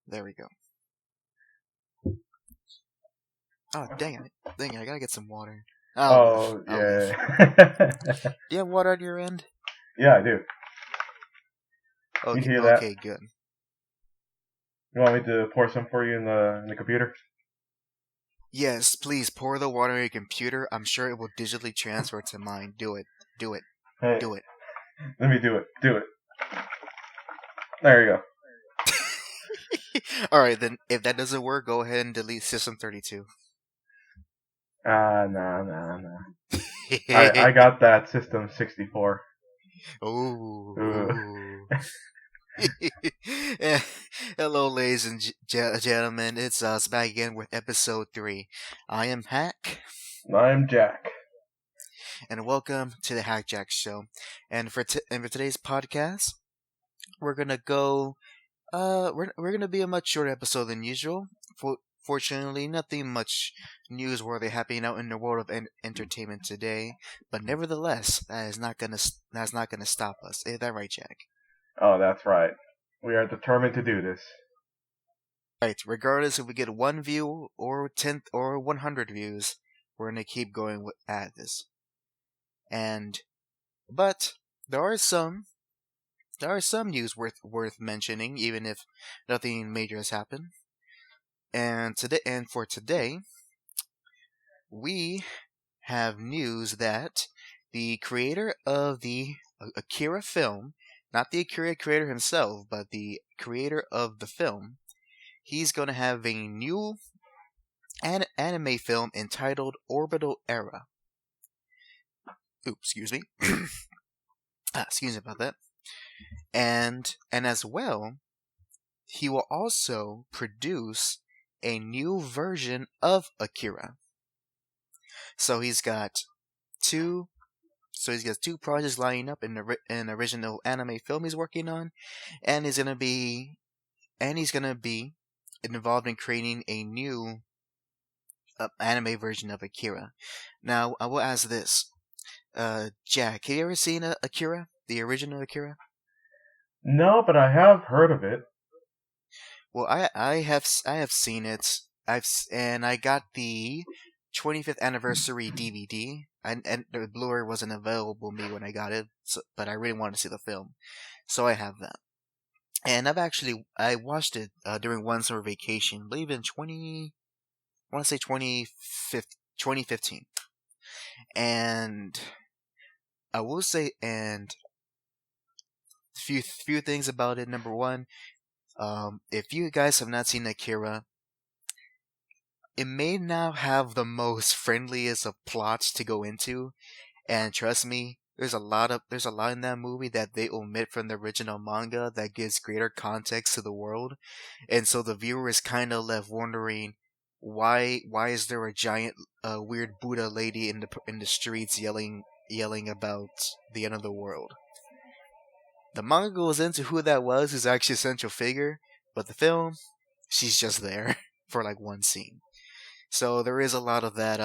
There we go. Oh, dang it. Dang it, I gotta get some water. Oh, I'll leave. yeah. Do you have water on your end? Yeah, I do. You Okay, hear that? okay, good. You want me to pour some for you in the computer? Yes, please pour the water on your computer. I'm sure it will digitally transfer to mine. Do it. Do it. Hey, Do it. let me do it. Do it. There you go. Alright, then if that doesn't work, go ahead and delete System 32. Nah. I got that System 64. Ooh. Eh, Hello, ladies and gentlemen. It's us back again with episode 3. I am HAC, I'm Jack. and welcome to the Hack Jack Show. And for today's podcast, we're gonna go. We're gonna be a much shorter episode than usual. Fortunately, nothing much newsworthy happening out in the world of entertainment today. But nevertheless, that's not gonna stop us. Is that right, Jack? Oh, that's right. We are determined to do this. Right. Regardless if we get 1 view or 10 or 100 views, we're gonna keep going at this. But there are some news worth mentioning, even if nothing major has happened. And for today, we have news that the creator of the Akira film, not the Akira creator himself, but the creator of the film, he's going to have a new anime film entitled Orbital Era. Oops, excuse me. Excuse me about that. And as well, he will also produce a new version of Akira. So he's got two projects lining up in an original anime film he's working on, and he's gonna be involved in creating a new anime version of Akira. Now, I will ask this, Jack, have you ever seen Akira, the original Akira? No, but I have heard of it. Well, I have seen it. And I got the 25th anniversary DVD, and the Blu-ray wasn't available to me when I got it, but I really wanted to see the film, so I have that. And I watched it during one summer vacation, I believe in 2015, and I will say, and few things about it. Number one, if you guys have not seen Akira, it may not have the most friendliest of plots to go into, and trust me, there's a lot in that movie that they omit from the original manga that gives greater context to the world, and so the viewer is kind of left wondering why is there a giant weird Buddha lady in the streets yelling about the end of the world. The manga goes into who that was, who's actually a central figure, but the film, she's just there for like one scene. So there is a lot of that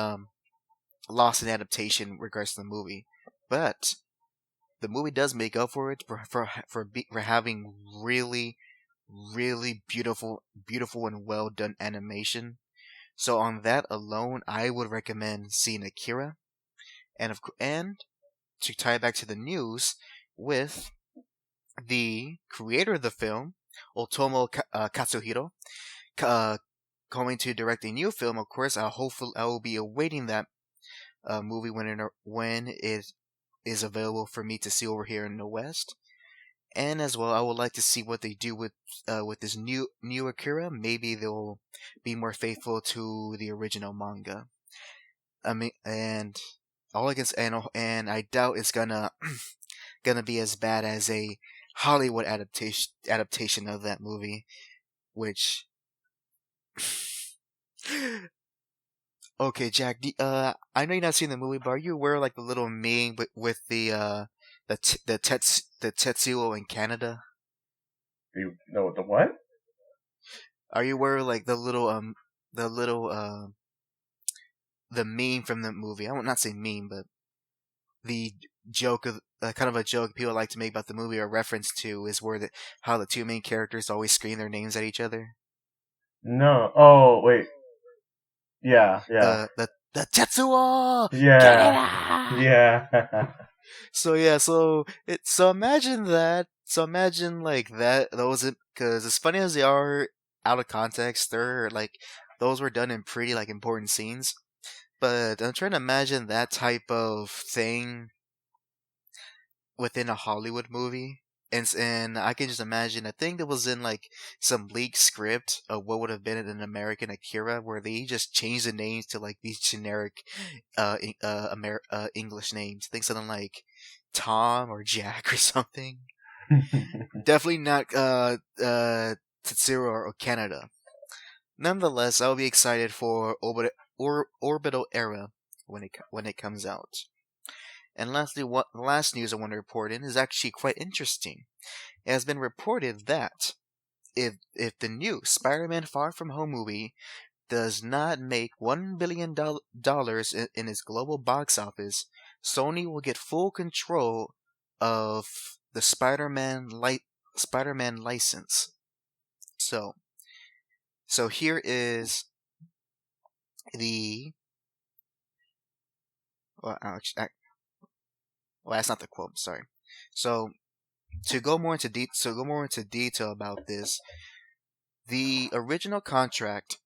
lost in adaptation in regards to the movie, but the movie does make up for it for having really beautiful and well done animation. So on that alone, I would recommend seeing Akira, and to tie back to the news with the creator of the film, Otomo Katsuhiro, going to direct a new film. Of course, I will be awaiting that movie when it is available for me to see over here in the West. And as well, I would like to see what they do with this new Akira. Maybe they'll be more faithful to the original manga. I mean, and all I can say, and I doubt it's gonna be as bad as a Hollywood adaptation of that movie, which. Okay, Jack. I know you're not seeing the movie, but are you aware of, like, the little meme with the Tetsuo in Canada? You know the what? Are you aware of, like, the meme from the movie? I would not say meme, but the joke of kind of a joke people like to make about the movie or reference to is where how the two main characters always scream their names at each other. No. Oh wait. Yeah. Yeah. The Tetsuo Yeah. Genera. Yeah. So yeah, so imagine that. So imagine like that. Those because as funny as they are out of context, they're like those were done in pretty like important scenes. But I'm trying to imagine that type of thing within a Hollywood movie. And I can just imagine. I think there was in like some leaked script of what would have been in an American Akira, where they just changed the names to like these generic, English names. Think something like Tom or Jack or something. Definitely not Tetsuro or Canada. Nonetheless, I'll be excited for Orbital Era when it comes out. And lastly, the last news I want to report in is actually quite interesting. It has been reported that if the new Spider-Man Far From Home movie does not make $1 billion in its global box office, Sony will get full control of the Spider-Man license. So here is the well, that's not the quote. Sorry. So to go more into detail about this, the original contract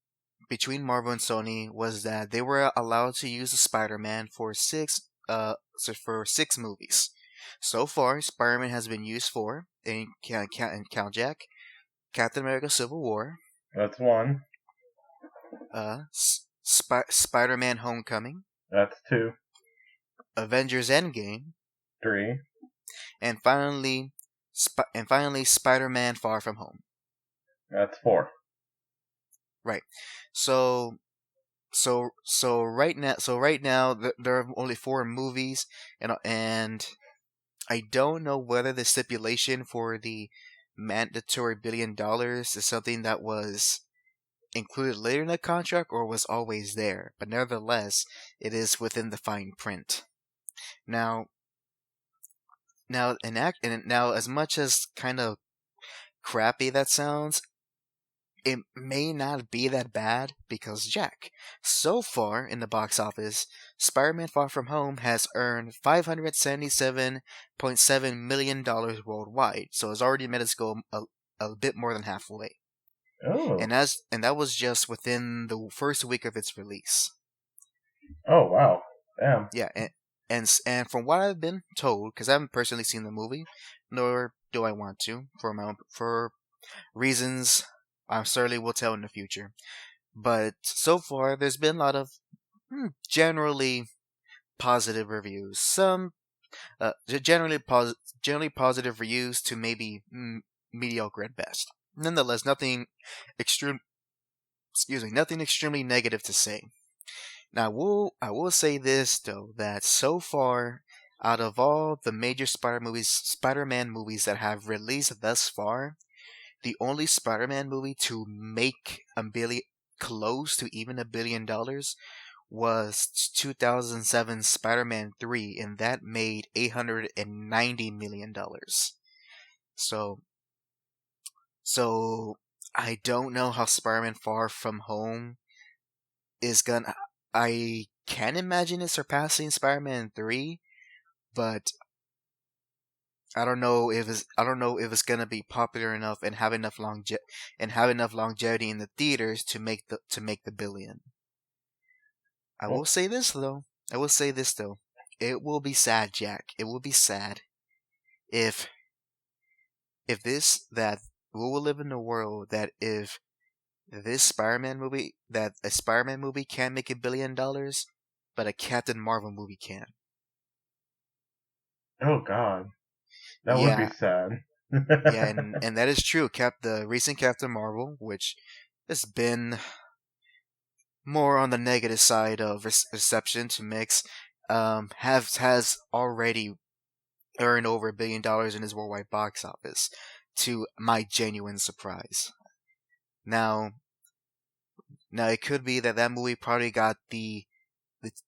between Marvel and Sony was that they were allowed to use the Spider-Man for six movies. So far, Spider-Man has been used for in Count Jack, Captain America: Civil War. That's one. Spider-Man: Homecoming. That's two. Avengers: Endgame. Three. And finally, Spider-Man: Far From Home. That's four. Right. So right now there are only four movies, and I don't know whether the stipulation for the mandatory $1 billion is something that was included later in the contract or was always there. But nevertheless, it is within the fine print. Now, as much as kind of crappy that sounds, it may not be that bad because JAC. So far in the box office, Spider-Man Far From Home has earned $577.7 million worldwide, so it's already met its goal a bit more than halfway. Oh. And that was just within the first week of its release. Oh wow! Damn. Yeah, and from what I've been told, because I haven't personally seen the movie, nor do I want to, for reasons I certainly will tell in the future. But so far, there's been a lot of generally positive reviews. Some generally positive reviews to maybe mediocre at best. Nonetheless, nothing extremely negative to say. Now, I will say this though, that so far, out of all the major Spider-Man movies that have released thus far, the only Spider-Man movie to make close to even $1 billion was 2007 Spider-Man 3, and that made $890 million. So I don't know how Spider-Man Far From Home is gonna. I can imagine it surpassing Spider-Man 3, but I don't know if it's gonna be popular enough and have enough longevity in the theaters to make the $1 billion. I will say this though. It will be sad, Jack. It will be sad if we will live in a world that if a Spider-Man movie can make $1 billion, but a Captain Marvel movie can. Oh God, that would be sad. Yeah, and that is true. The recent Captain Marvel, which has been more on the negative side of reception to mix, has already earned over $1 billion in his worldwide box office, to my genuine surprise. Now it could be that movie probably got the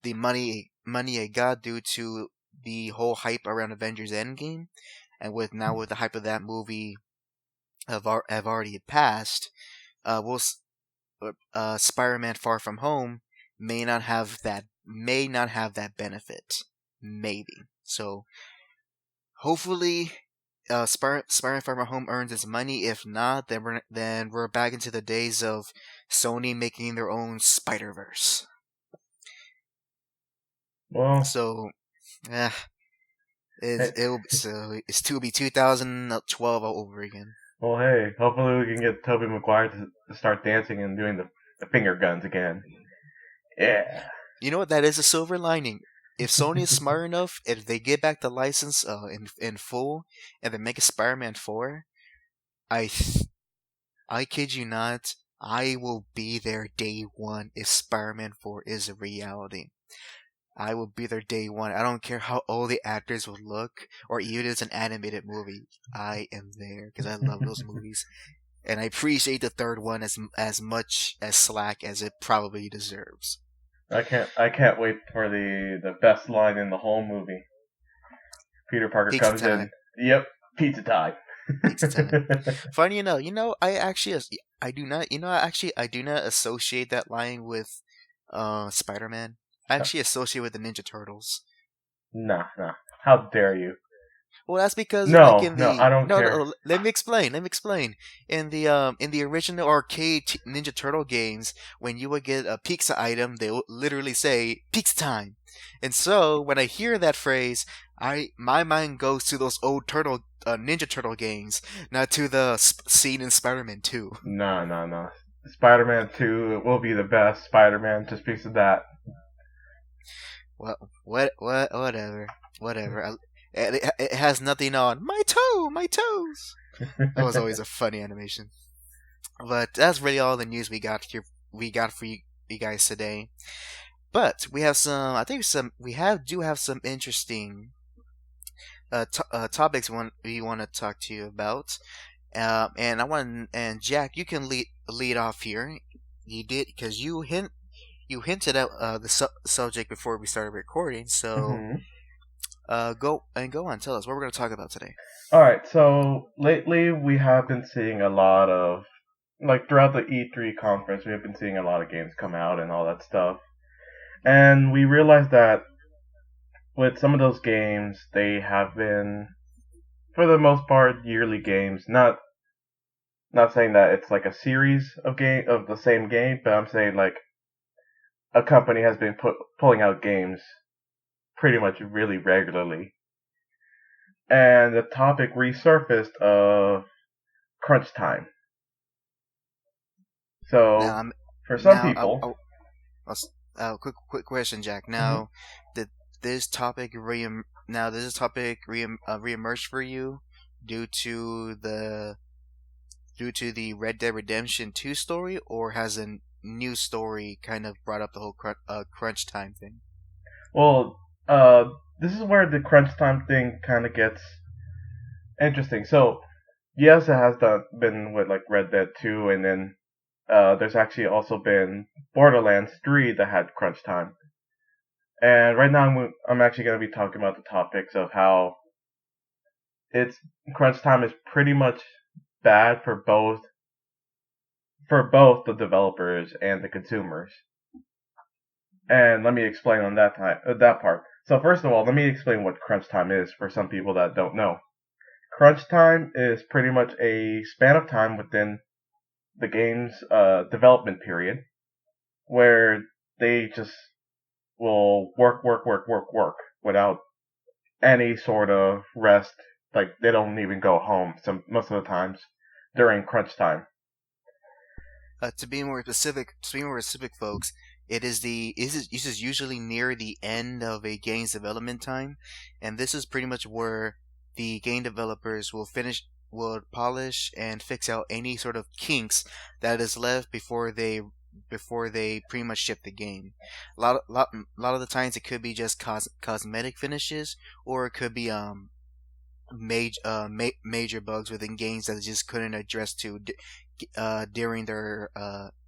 money it got due to the whole hype around Avengers Endgame, and with the hype of that movie have already passed, Spider-Man Far From Home may not have that benefit, maybe. So hopefully, Spider-Man Far From Home earns its money. If not, then we're back into the days of Sony making their own Spider-Verse. Well, so, it's to be 2012 all over again. Well, hey, hopefully we can get Tobey Maguire to start dancing and doing the finger guns again. Yeah. You know what? That is a silver lining. If Sony is smart enough, if they get back the license in full and they make a Spider-Man 4, I kid you not, I will be there day one if Spider-Man 4 is a reality. I will be there day one. I don't care how old the actors will look, or even if it's an animated movie. I am there because I love those movies, and I appreciate the third one as much as slack as it probably deserves. I can't wait for the best line in the whole movie. Peter Parker pizza comes time. in. Yep, pizza time. Pizza time. Funny enough, I do not associate that line with Spider-Man. I actually associate with the Ninja Turtles. Nah. How dare you? Well, that's because I don't care. No, let me explain. In the original arcade Ninja Turtle games, when you would get a pizza item, they would literally say "pizza time," and so when I hear that phrase, my mind goes to those old Ninja Turtle games, not to the scene in Spider-Man 2. No. Spider-Man 2 will be the best Spider-Man just because of that. Whatever. It has nothing on my toes. That was always a funny animation. But that's really all the news we got for you guys today. But we have some interesting topics we want to talk to you about. And Jack, you can lead off here. You did because you hinted at the subject before we started recording. So go on. Tell us what we're going to talk about today. All right. So lately we have been seeing a lot of, like, throughout the E3 conference, we have been seeing a lot of games come out and all that stuff. And we realized that with some of those games, they have been, for the most part, yearly games. Not saying that it's like a series of the same game, but I'm saying like a company has been pulling out games pretty much really regularly. And the topic resurfaced of crunch time. So now, for some people, quick question, Jack. Now, did this topic reemerge for you due to the Red Dead Redemption 2 story, or has a new story kind of brought up the whole crunch time thing? Well, this is where the crunch time thing kind of gets interesting. So, yes, it has been with like Red Dead 2, and then there's actually also been Borderlands 3 that had crunch time. And right now I'm actually going to be talking about the topics of how crunch time is pretty much bad for both the developers and the consumers. And let me explain on that part. So first of all, let me explain what crunch time is for some people that don't know. Crunch time is pretty much a span of time within the game's development period where they just will work without any sort of rest. Like, they don't even go home most of the times during crunch time. To be more specific, folks, this is usually near the end of a game's development time, and this is pretty much where the game developers will polish and fix out any sort of kinks that is left before they pretty much ship the game. A lot of the times it could be just cosmetic finishes, or it could be major bugs within games that they just couldn't address during their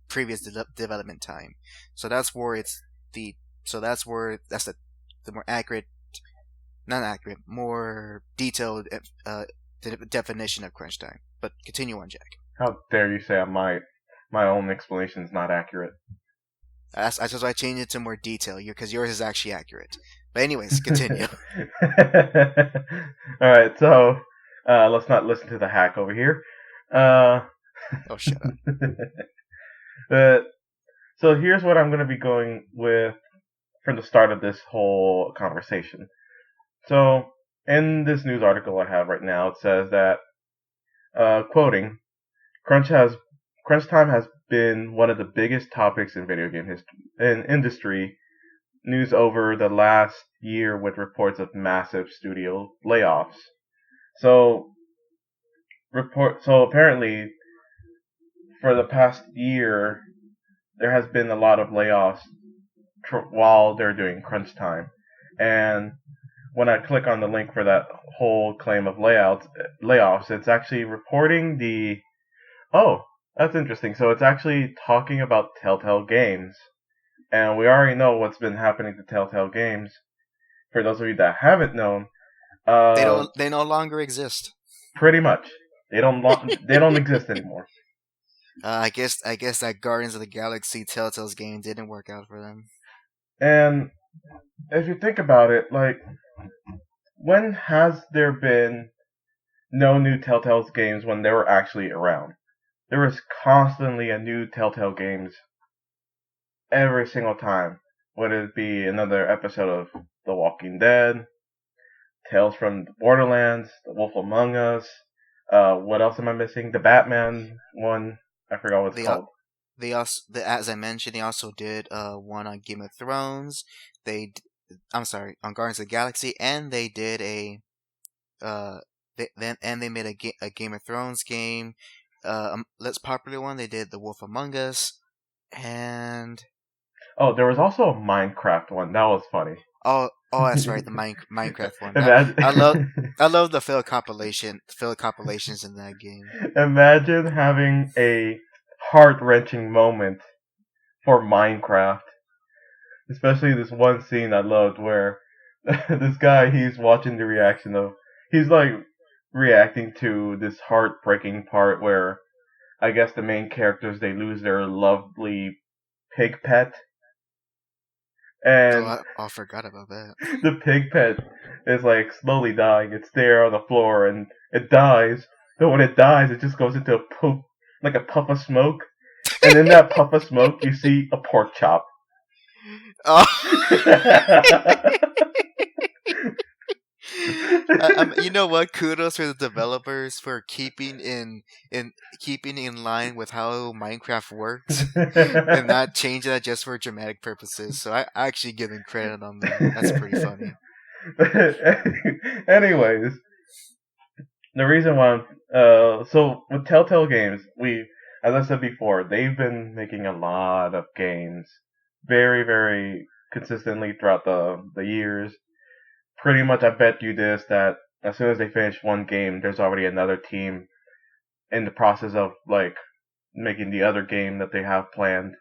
previous development time. So that's where that's the more accurate not accurate, more detailed definition of crunch time. But continue on, Jack. How dare you say my own explanation is not accurate? That's why I changed it to more detail, because yours is actually accurate. But anyways, continue. Alright, so let's not listen to the hack over here. Oh, shut up. But, so here's what I'm going to be going with from the start of this whole conversation. So, in this news article I have right now, it says that, quoting, crunch time has been one of the biggest topics in video game industry news over the last year, with reports of massive studio layoffs. So apparently for the past year there has been a lot of layoffs while they're doing crunch time. And when I click on the link for that whole claim of layoffs, it's actually reporting that's interesting. So it's actually talking about Telltale Games. And we already know what's been happening to Telltale Games. For those of you that haven't known, they no longer exist. Pretty much, they don't exist anymore. I guess that Guardians of the Galaxy Telltale's game didn't work out for them. And if you think about it, like, when has there been no new Telltale's games when they were actually around? There was constantly a new Telltale Games every single time. Whether it be another episode of The Walking Dead, Tales from the Borderlands, The Wolf Among Us. What else am I missing? The Batman one. I forgot what it's called. As I mentioned, they also did one on Game of Thrones. On Guardians of the Galaxy, and they did they made a Game of Thrones game. Less popular one. They did The Wolf Among Us, and there was also a Minecraft one. That was funny. Oh, that's right, the Minecraft one. I love the failed compilations in that game. Imagine having a heart-wrenching moment for Minecraft. Especially this one scene I loved where this guy, he's watching the reaction of, he's like reacting to this heartbreaking part where I guess the main characters, they lose their lovely pig pet. And I forgot about that. The pig pet is like slowly dying. It's there on the floor and it dies. But when it dies, it just goes into a puff of smoke. And in that puff of smoke, you see a pork chop. Oh. You know what? Kudos for the developers for keeping in line with how Minecraft works and not changing that just for dramatic purposes. So I actually give them credit on that. That's pretty funny. Anyways, the reason why so with Telltale Games, as I said before, they've been making a lot of games very, very consistently throughout the years. Pretty much, I bet you this, that as soon as they finish one game, there's already another team in the process of, like, making the other game that they have planned.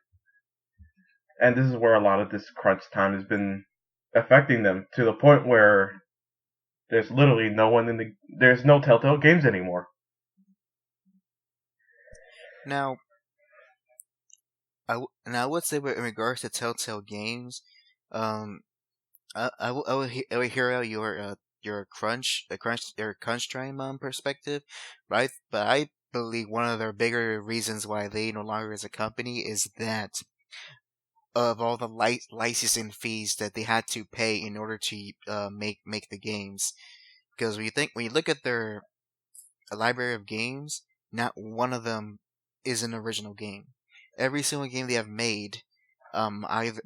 And this is where a lot of this crunch time has been affecting them, to the point where there's literally there's no Telltale Games anymore. Now, I would say, in regards to Telltale Games, I will hear out your crunch time perspective, right? But I believe one of their bigger reasons why they no longer as a company is that of all the licensing fees that they had to pay in order to make the games. Because when you look at their library of games, not one of them is an original game. Every single game they have made either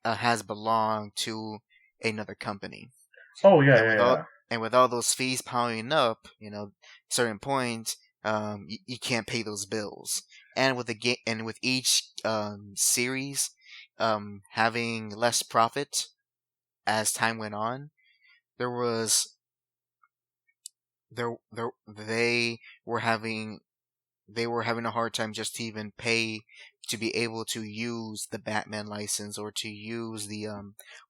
has belonged to another company. Oh yeah. And with all those fees piling up, certain point, you can't pay those bills. And with with each series having less profit as time went on, they were having a hard time just to even pay to be able to use the Batman license or to use the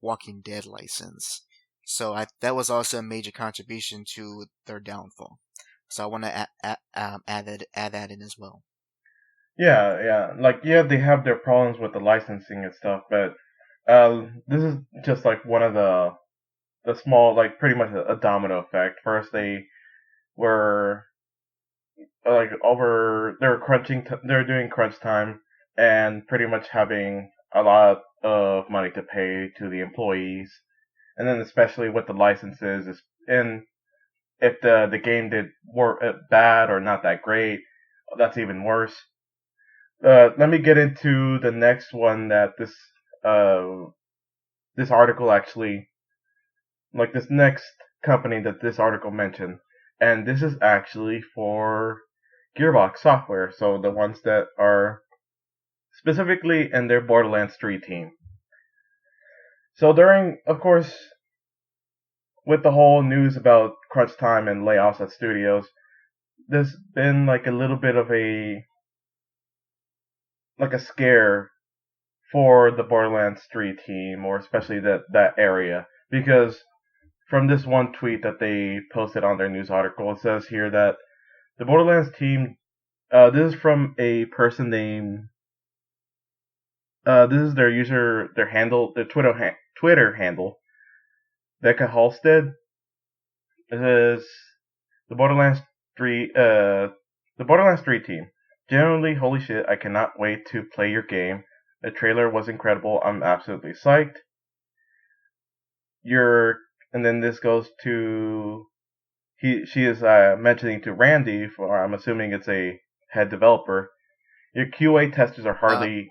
Walking Dead license. So that was also a major contribution to their downfall. So I want to add that in as well. Yeah, yeah. Like, yeah, they have their problems with the licensing and stuff, but this is just like one of the small, like pretty much a domino effect. First, they were like they're they're doing crunch time and pretty much having a lot of money to pay to the employees, and then especially with the licenses, and if the game did bad or not that great, that's even worse. Let me get into the next one that uh this article actually, like this next company that this article mentioned, and this is actually for Gearbox Software, so the ones that are specifically in their Borderlands 3 team. So during, of course, with the whole news about crunch time and layoffs at studios, there's been like a little bit of a scare for the Borderlands 3 team, or especially that area, because from this one tweet that they posted on their news article, it says here that the Borderlands team, this is from a person named, this is their handle, their Twitter handle, Becca Halstead. It says the Borderlands 3, the Borderlands 3 team. Generally, holy shit, I cannot wait to play your game. The trailer was incredible. I'm absolutely psyched. And then this goes to, she is mentioning to Randy, for I'm assuming it's a head developer. Your QA testers are hardly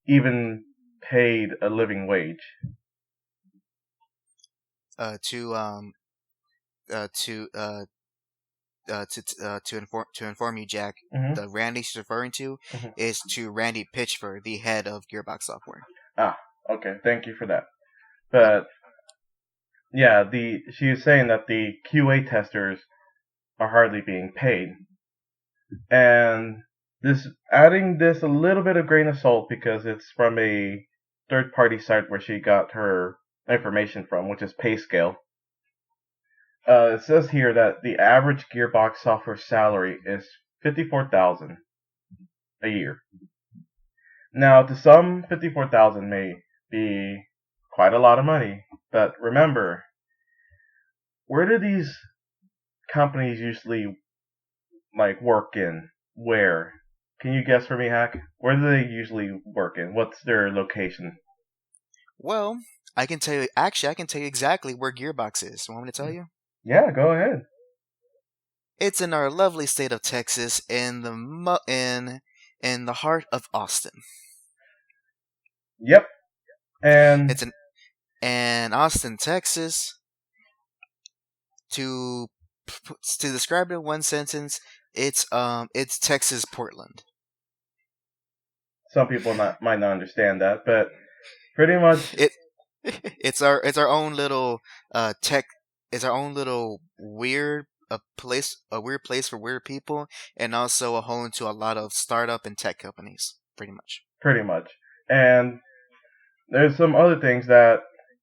even paid a living wage. To inform you, Jack, the Randy she's referring to is to Randy Pitchford, the head of Gearbox Software. Ah, okay, thank you for that. But yeah, she is saying that the QA testers are hardly being paid, and adding this a little bit of grain of salt because it's from a third-party site where she got her information from, which is PayScale. It says here that the average Gearbox Software salary is $54,000 a year. Now, to some, $54,000 may be quite a lot of money, but remember, where do these companies usually work in? Where? Can you guess for me, HAC? Where do they usually work in? What's their location? Well, I can tell you. Actually, I can tell you exactly where Gearbox is. Want me to tell you? Yeah, go ahead. It's in our lovely state of Texas, in the heart of Austin. Yep, and it's in Austin, Texas. To describe it in one sentence, it's Texas Portland. Some people might not understand that, but pretty much it's our own little it's our own little weird place for weird people, and also a home to a lot of startup and tech companies. Pretty much. And there's some other things that,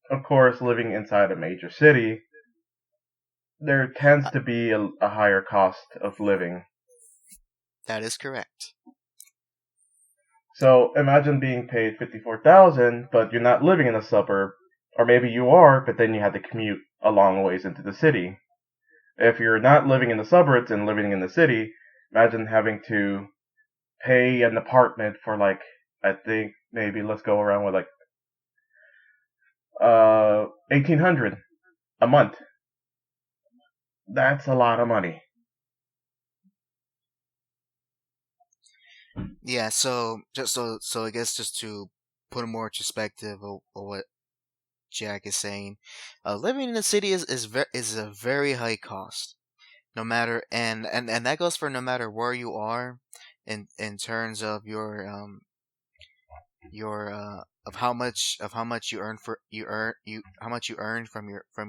of course, living inside a major city, there tends to be a higher cost of living. That is correct. So imagine being paid $54,000, but you're not living in a suburb, or maybe you are, but then you have to commute a long ways into the city. If you're not living in the suburbs and living in the city, imagine having to pay an apartment for I think maybe let's go around with $1,800 a month. That's a lot of money. Yeah, so I guess just to put a more perspective of what Jack is saying, living in the city is a very high cost. No matter and that goes for no matter where you are, in terms of your of how much you earn from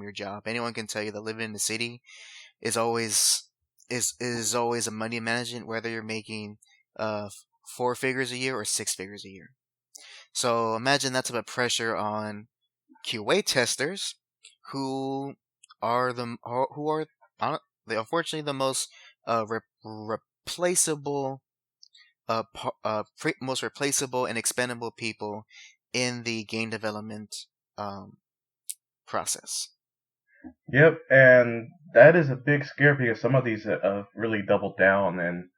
your job. Anyone can tell you that living in the city is always a money management, whether you're making 4 figures a year or 6 figures a year. So imagine that's a bit of pressure on QA testers who who are unfortunately the most replaceable most replaceable and expendable people in the game development um, process. Yep, and that is a big scare because some of these have really doubled down, and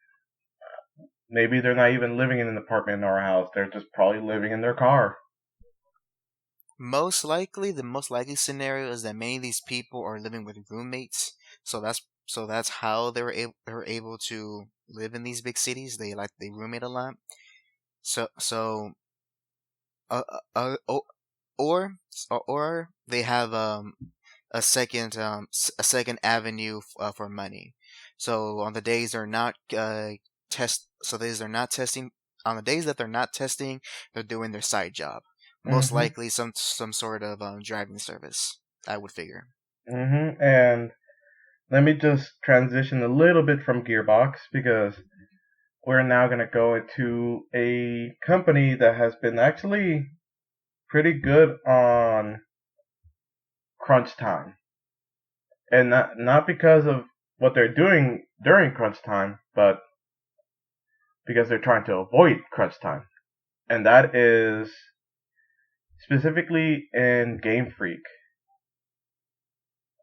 maybe they're not even living in an apartment or a house. They're just probably living in their car. The most likely scenario is that many of these people are living with roommates. So that's how they were able to live in these big cities. They roommate a lot. So uh, uh, uh, or or they have a second avenue for money. So on the days they're not days they're not testing on the days that they're not testing, they're doing their side job. Most Mm-hmm. likely some sort of driving service, I would figure. Mm-hmm. And let me just transition a little bit from Gearbox because we're now going to go into a company that has been actually pretty good on crunch time. And not because of what they're doing during crunch time, but because they're trying to avoid crunch time. And that is specifically in Game Freak.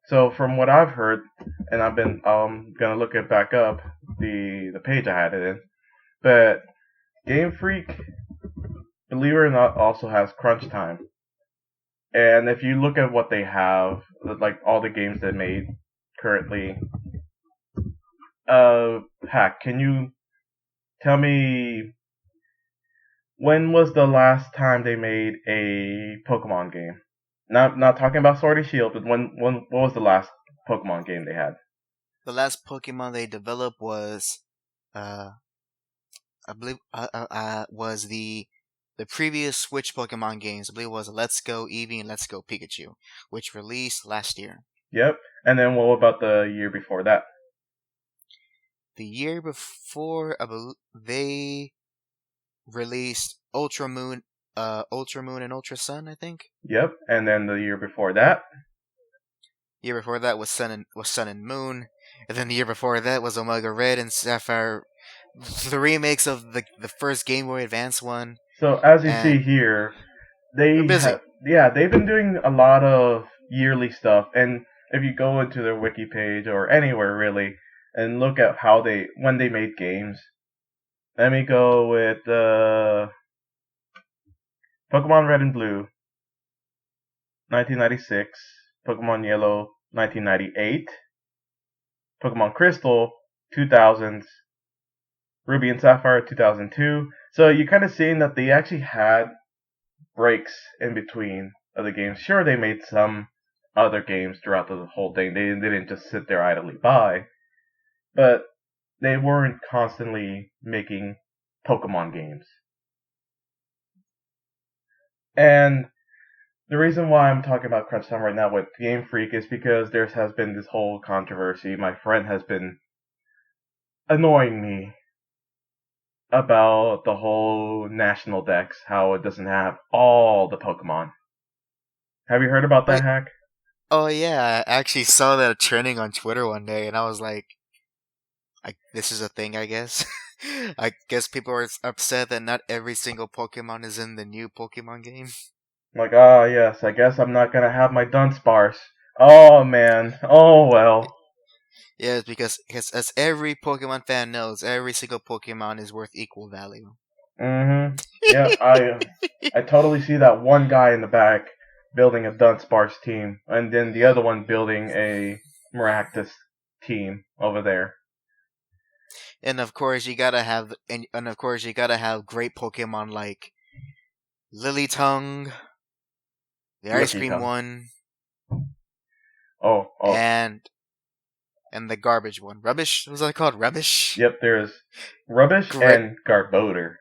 So from what I've heard, and I've been gonna look it back up the page I had it in, but Game Freak, believe it or not, also has crunch time. And if you look at what they have, like all the games they made currently, HAC, can you tell me when was the last time they made a Pokemon game? Not talking about Sword and Shield, but when what was the last Pokemon game they had? The last Pokemon they developed was uh I believe was the previous Switch Pokemon games. I believe it was Let's Go Eevee and Let's Go Pikachu, which released last year. Yep. And then what about the year before that? The year before, they released Ultra Moon and Ultra Sun, I think. Yep. And then the year before that? Year before that was Sun and Moon, and then the year before that was Omega Red and Sapphire, the remakes of the first Game Boy Advance one. So as you see And here, they're they busy. have they've been doing a lot of yearly stuff. And if you go into their wiki page or anywhere really and look at how they when they made games, let me go with Pokemon Red and Blue, 1996. Pokemon Yellow, 1998. Pokemon Crystal, 2000s. Ruby and Sapphire, 2002. So you're kind of seeing that they actually had breaks in between of the games. Sure, they made some other games throughout the whole thing. They didn't just sit there idly by, but they weren't constantly making Pokemon games. And the reason why I'm talking about crunch time right now with Game Freak is because there has been this whole controversy. My friend has been annoying me about the whole national dex, how it doesn't have all the Pokemon. Have you heard about that Wait, hack? oh yeah, I actually saw that trending on Twitter one day, and I was like, this is a thing, I guess. I guess people are upset that not every single Pokemon is in the new Pokemon game. Like, ah, yes, I guess I'm not gonna have my Dunsparce. Oh man, oh well. Yeah, it's because as every Pokemon fan knows, every single Pokemon is worth equal value. Mm-hmm. Yeah, I totally see that one guy in the back building a Dunsparce team, and then the other one building a Maractus team over there. And of course you gotta have great Pokemon like Lillitongue, the ice Rookie cream tongue. one, Oh, and the garbage one. Rubbish? Was that called Rubbish? yep. There's Rubbish Great. and Garbodor.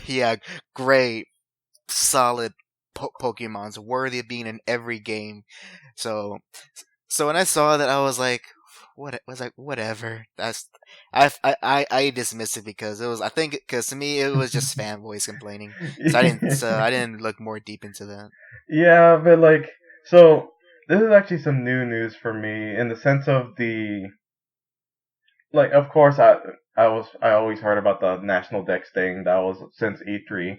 Yeah, great, solid Pokemons, worthy of being in every game. So, so when I saw that, I was like, what? Was like, whatever. I dismissed it because it was. I think because to me it was just fanboys complaining. So I didn't look more deep into that. Yeah, but like, so this is actually some new news for me in the sense of like, of course, I always heard about the National Dex thing. That was since E3.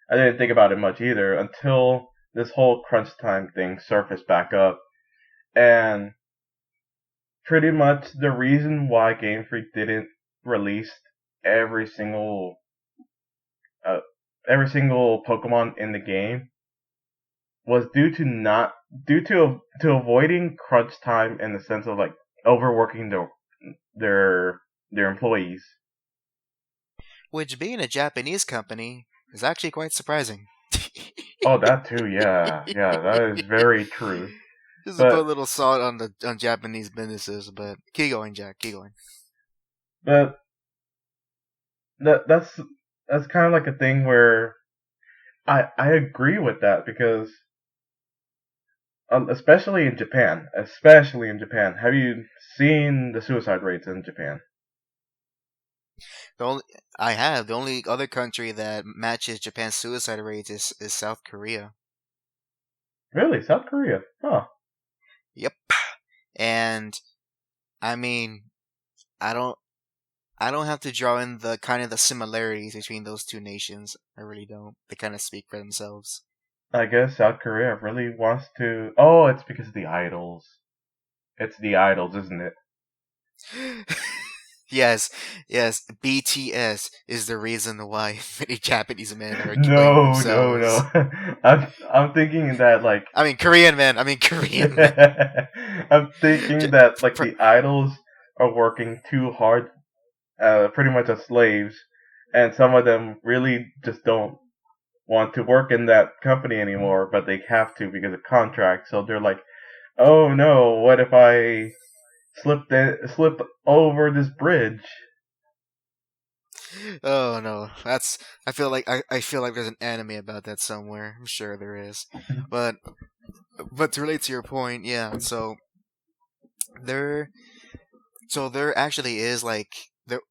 I didn't think about it much either until this whole crunch time thing surfaced back up, and pretty much the reason why Game Freak didn't release every single uh, every single Pokemon in the game was due to avoiding crunch time in the sense of like overworking their their employees. Which, being a Japanese company, is actually quite surprising. Oh, that too, yeah, yeah, that is very true. Just to put a But little salt on Japanese businesses, but keep going, Jack. Keep going. but that's kind of like a thing where I agree with that because especially in Japan, have you seen the suicide rates in Japan? The only I have the only other country that matches Japan's suicide rates is South Korea. Really, South Korea? Huh? Yep. And I mean, I don't I don't have to draw in the kind of the similarities between those two nations. I really don't. They kind of speak for themselves. I guess South Korea really wants to. Oh, it's because of the idols. It's the idols, isn't it? Yes, yes. BTS is the reason why many Japanese men are killing No, no, themselves. no. I'm thinking that like I mean, Korean men. I mean, Korean men. I'm thinking J- that like pr- the idols are working too hard, pretty much as slaves, and some of them really just don't want to work in that company anymore, but they have to because of contract. So they're like, "Oh no, what if I slip over this bridge?" Oh no, that's. I feel like there's an anime about that somewhere. I'm sure there is, but to relate to your point, yeah. There, there actually is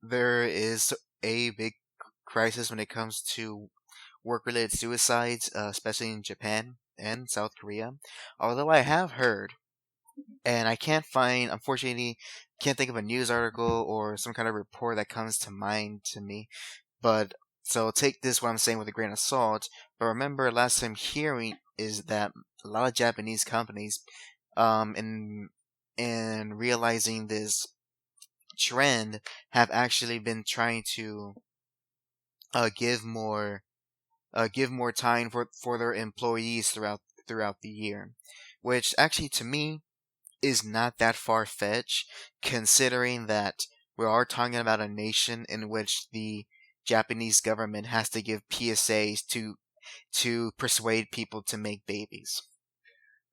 there is a big crisis when it comes to work-related suicides, especially in Japan and South Korea. Although I have heard, and I can't find, unfortunately, can't think of a news article or some kind of report that comes to mind to me. But so take this what I'm saying with a grain of salt. But remember, last time hearing is that a lot of Japanese companies, in realizing this trend, have actually been trying to uh, give more give more time for their employees throughout the year, which actually to me is not that far fetched, considering that we are talking about a nation in which the Japanese government has to give PSAs to persuade people to make babies.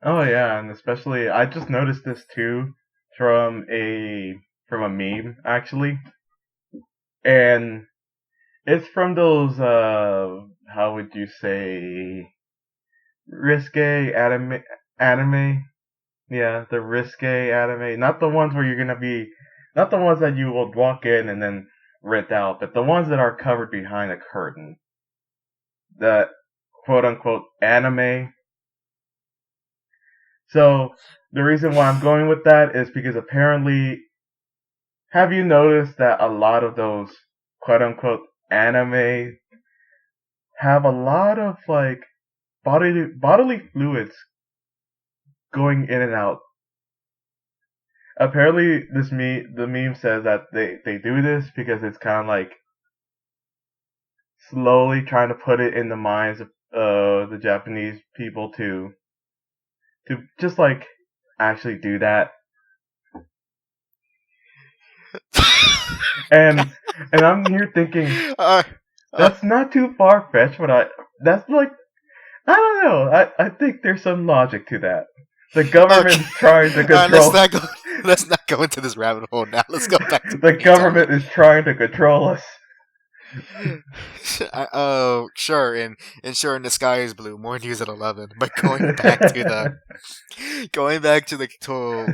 Oh yeah, and especially I just noticed this too from a meme actually, and it's from those how would you say risque anime. Yeah, the risque anime, not the ones where you're gonna be, not the ones that you will walk in and then rent out, but the ones that are covered behind a curtain. The quote unquote anime. So the reason why I'm going with that is because apparently, have you noticed that a lot of those quote unquote anime have a lot of like bodily fluids going in and out? Apparently, the meme says that they do this because it's kind of like slowly trying to put it in the minds of the Japanese people to just like actually do that. And I'm here thinking uh, uh, that's not too far fetched, but that's like I don't know. I think there's some logic to that. The okay. government is trying to All right, let's control. not go. Let's not go into this rabbit hole now. Let's go back to The what you're talking government is trying to control us. Oh, sure, and sure, and the sky is blue. More news at 11. But going back to the, going back to the to,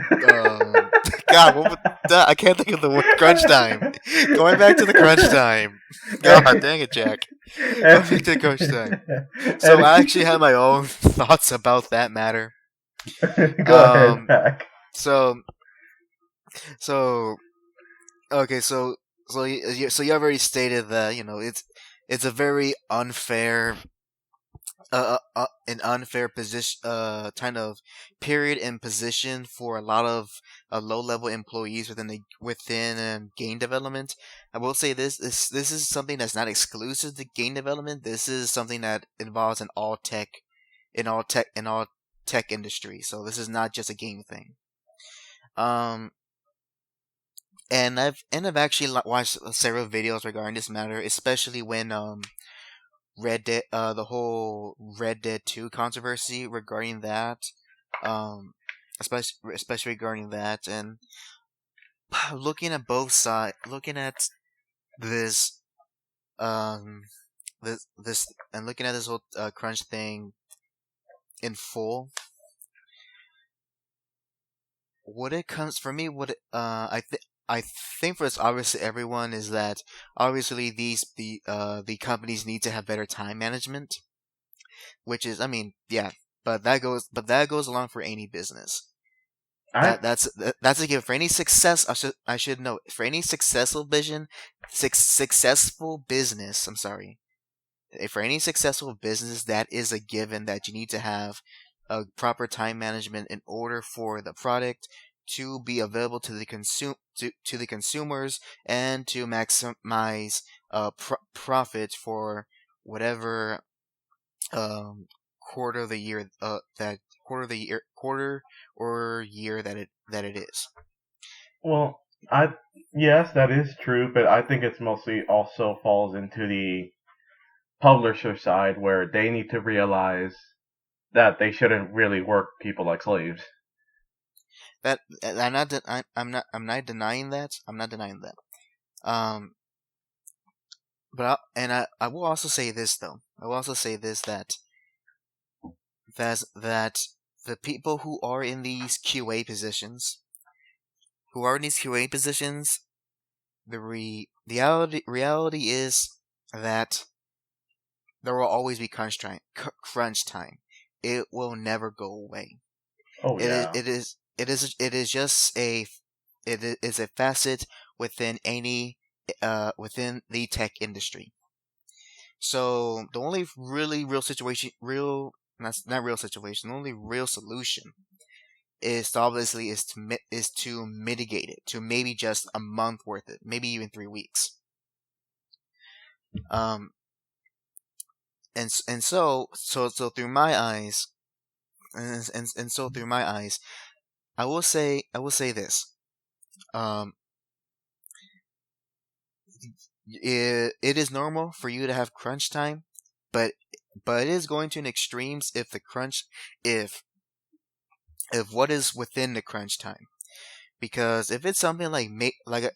God, I can't think of the word crunch time. Going back to the crunch time. God, dang it, Jack. Going back to the crunch time. So I actually have my own thoughts about that matter. Go ahead, Um, Hack. so so okay, so you already stated that it's a very unfair an unfair position, kind of period and position for a lot of low level employees within game development. I will say this is something that's not exclusive to game development. This is something that involves in all tech industry. So this is not just a game thing. Um, and I've actually watched several videos regarding this matter, especially when Red Dead, the whole Red Dead 2 controversy regarding that, especially regarding that, and looking at both sides, looking at this, um, and looking at this whole crunch thing in full. What it comes for me, I think for us, obviously everyone is that obviously the companies need to have better time management, which is, I mean, yeah, but that goes along for any business. I That's a given for any success. I should know for any successful business. I'm sorry, for any successful business, that is a given that you need to have a proper time management in order for the product to be available to to the consumers and to maximize profit for whatever um, quarter of the year that quarter or year that it is. well, I yes, that is true, but I think it's mostly also falls into the publisher side where they need to realize that they shouldn't really work people like slaves. That I'm not denying that. I'm not denying that. Um, I will also say this though. I will also say this that the people who are in these QA positions, reality is that there will always be crunch time. It will never go away. Oh yeah. It is just is a facet within any within the tech industry. So the only really real situation, real not real situation, the only real solution is obviously is to mitigate it to maybe just a month worth it, maybe even 3 weeks. Um, and so through my eyes, and so through my eyes, I will say this. Um, it is normal for you to have crunch time, but it is going to an extremes if the crunch if what is within the crunch time. Because if it's something like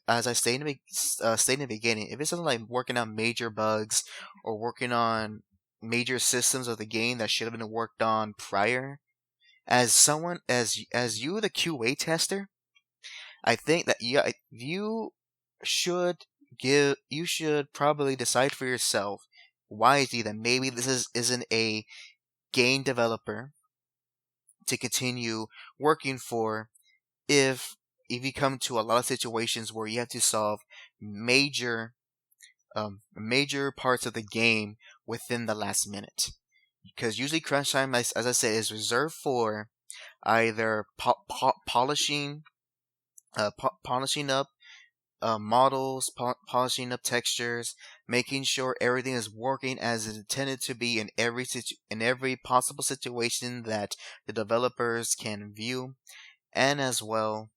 as I stated in the beginning, if it's something like working on major bugs or working on major systems of the game that should have been worked on prior, as someone as you the QA tester, I think that should you should probably decide for yourself wisely that maybe isn't a game developer to continue working for if you come to a lot of situations where you have to solve major major parts of the game within the last minute, because usually crunch time, as I said, is reserved for either polishing polishing up models, polishing up textures, making sure everything is working as it's intended to be in in every possible situation that the developers can view, and as well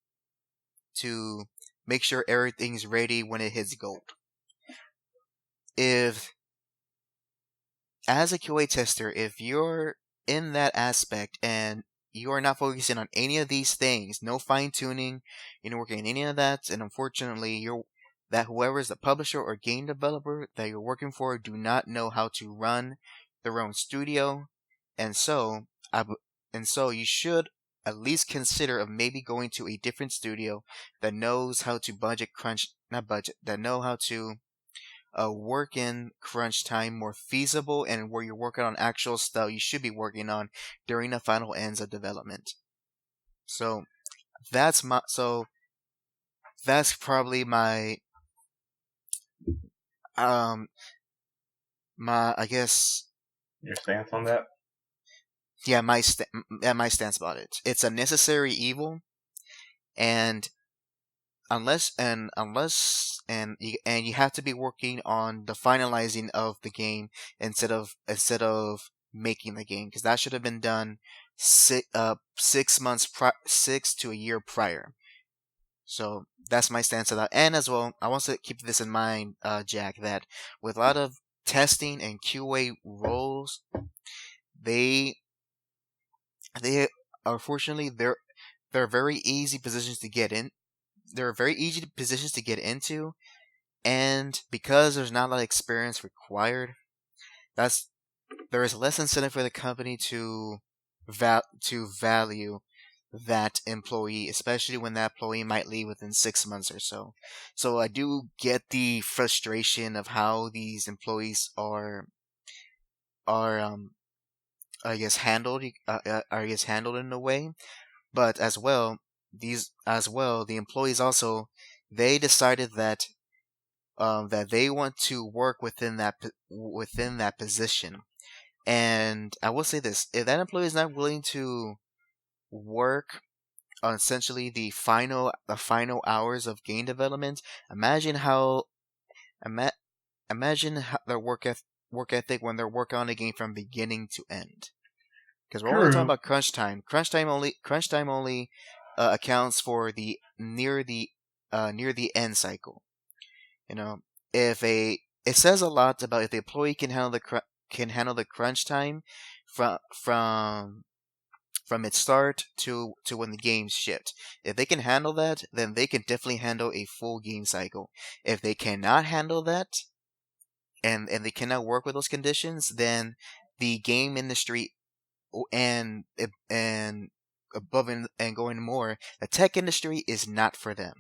to make sure everything's ready when it hits gold. If as a QA tester, if you're in that aspect and you are not focusing on any of these things, no fine tuning, you're not working on any of that, and unfortunately, that whoever is the publisher or game developer that you're working for do not know how to run their own studio, and so you should at least consider of maybe going to a different studio that knows how to budget crunch, not budget, that know how to work in crunch time more feasible, and where you're working on actual stuff you should be working on during the final ends of development. So that's probably um my I guess Your stance on that? yeah my stance about it. It's a necessary evil, and you have to be working on the finalizing of the game instead of making the game, because that should have been done 6 to a year prior. So that's my stance on that. And as well, I want to keep this in mind, Jack, that with a lot of testing and QA roles, they they unfortunately they're very easy positions to get in. They're very easy positions to get into, and because there's not a lot of experience required, that's there is less incentive for the company to value that employee, especially when that employee might leave within 6 months or so. So I do get the frustration of how these employees are I guess handled in a way, but the employees also, they decided that they want to work within that position. And I will say this: if that employee is not willing to work on essentially the final hours of game development, imagine how ima- imagine how their work ethic when they're working on a game from beginning to end. Because we're only talking True. about crunch time. Crunch time only accounts for the near the end cycle. You know, if a it says a lot about if the employee can handle the crunch time from from from its start to when the game's shipped. If they can handle that, then they can definitely handle a full game cycle. If they cannot handle that, and they cannot work with those conditions, then the game industry and above and going more, the tech industry is not for them.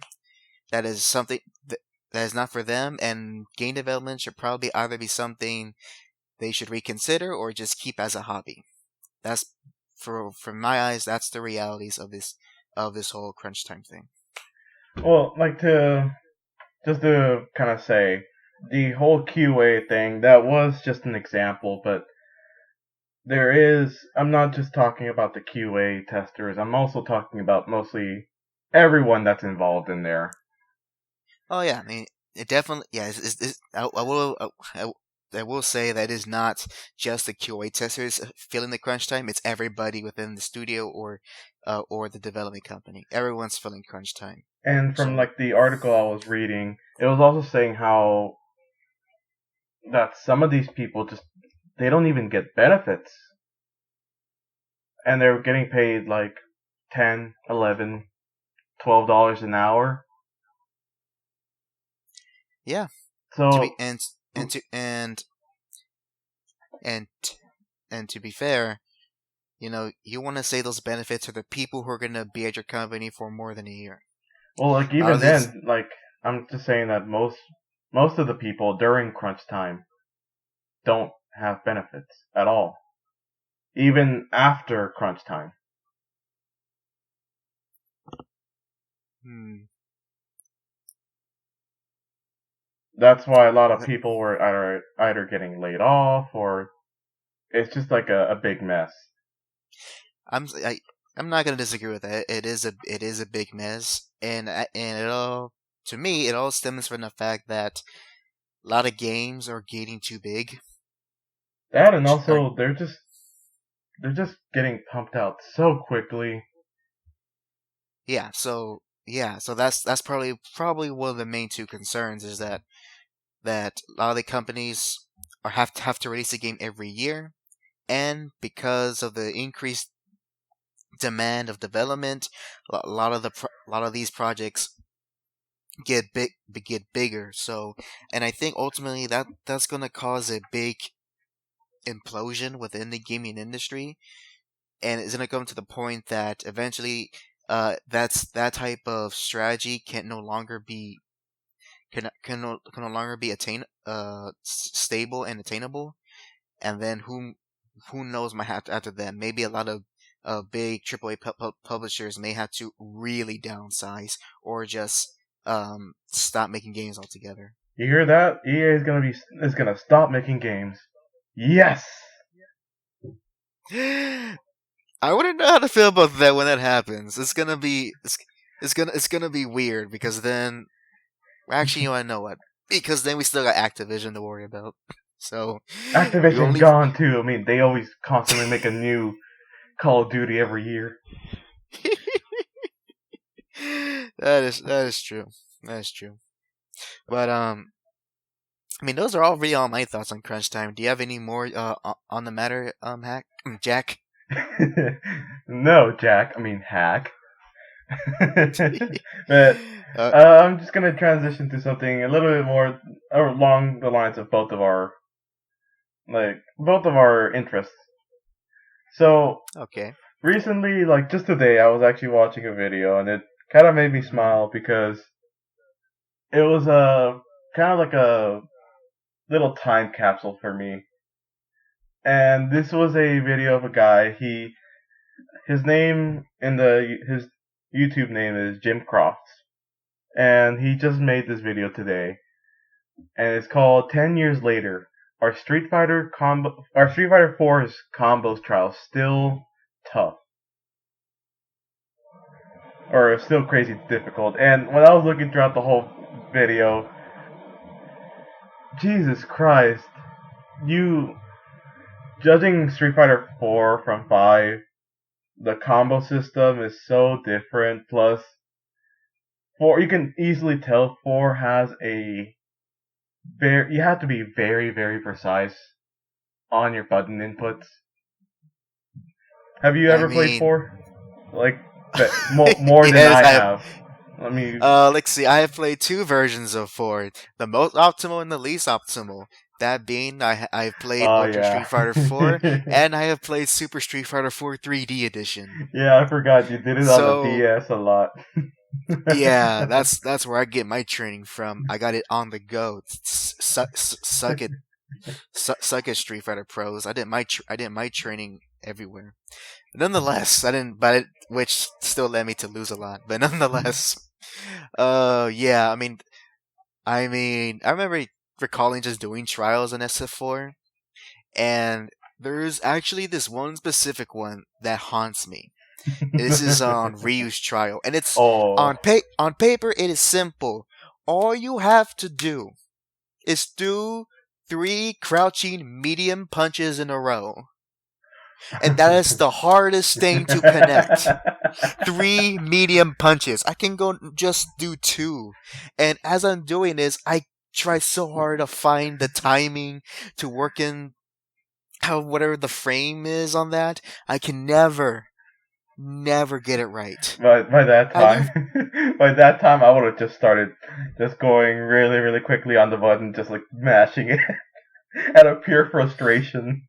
That is something that is not for them, and game development should probably either be something they should reconsider or just keep as a hobby. That's from my eyes, that's the realities of this whole crunch time thing. Well, like to just to kind of say, the whole QA thing, that was just an example, but I'm not just talking about the QA testers, I'm also talking about mostly everyone that's involved in there. Oh yeah, I mean, it definitely, yeah. I will say that it is not just the QA testers feeling the crunch time. It's everybody within the studio or the development company. Everyone's feeling crunch time. And from So like the article I was reading, it was also saying how that some of these people just they don't even get benefits, and they're getting paid like 10, 11, $12 an hour. yeah, to be So and to and and to be fair, you want to say those benefits are the people who are going to be at your company for more than a year. well, like A lot even of these, then, like I'm just saying that most of the people during crunch time don't have benefits at all, even after crunch time. hmm, That's why a lot of that- people were either getting laid off or it's just like a big mess. I'm I, I'm not going to disagree with that. It is a big mess, and it all to me it all stems from the fact that a lot of games are getting too big. That and Are also they're just getting pumped out so quickly. yeah, so that's probably one of the main two concerns is that a lot of the companies have to release a game every year, and because of the increased demand of development, a lot of these projects get bigger. So, and I think ultimately that's going to cause a big implosion within the gaming industry, and it's going to come to the point that eventually that type of strategy can no longer be can no longer be stable and attainable, and then who knows might have to, after that. Maybe a lot of big AAA publishers may have to really downsize or just stop making games altogether. You hear that? EA is gonna stop making games. Yes. I wouldn't know how to feel about that when that happens. It's gonna be weird because then actually I know what, because then we still got Activision to worry about. So Activision's gone too. I mean, they always constantly make a new Call of Duty every year. That is true. That is true. But I mean, those are all my thoughts on crunch time. Do you have any more on the matter, Jack? No, Jack. I mean, hack. But I'm just gonna transition to something a little bit more along the lines of both of our interests. So okay, recently, like just today, I was actually watching a video, and it kind of made me smile because it was kind of like a little time capsule for me. And this was a video of a guy. His name his YouTube name is Jim Crofts, and he just made this video today, and it's called 10 Years Later. Are Street Fighter 4's combos trials still tough? Or still crazy difficult? And when I was looking throughout the whole video, Jesus Christ, judging Street Fighter 4 from 5, the combo system is so different. Plus, 4, you can easily tell 4 has you have to be very, very precise on your button inputs. Have you ever played 4? Like, more yes, than I have. Let me. Let's see. I have played 2 versions of 4, the most optimal and the least optimal. That being, I've played Ultra Street Fighter 4, and I have played Super Street Fighter 4 3D Edition. Yeah, I forgot you did it on the DS a lot. Yeah, that's where I get my training from. I got it on the go. Suck it, Street Fighter pros. I did my training everywhere. Nonetheless, I didn't, which still led me to lose a lot. But nonetheless, yeah. I remember recalling just doing trials in SF4, and there's actually this one specific one that haunts me. This is on Ryu's trial, and it's on paper. It is simple. All you have to do is do 3 crouching medium punches in a row, and that is the hardest thing to connect. 3 medium punches. I can go just do 2, and as I'm doing this, I try so hard to find the timing to work in whatever the frame is on that. I can never get it right. By that time, I would have just started just going really, really quickly on the button, just like mashing it out of pure frustration.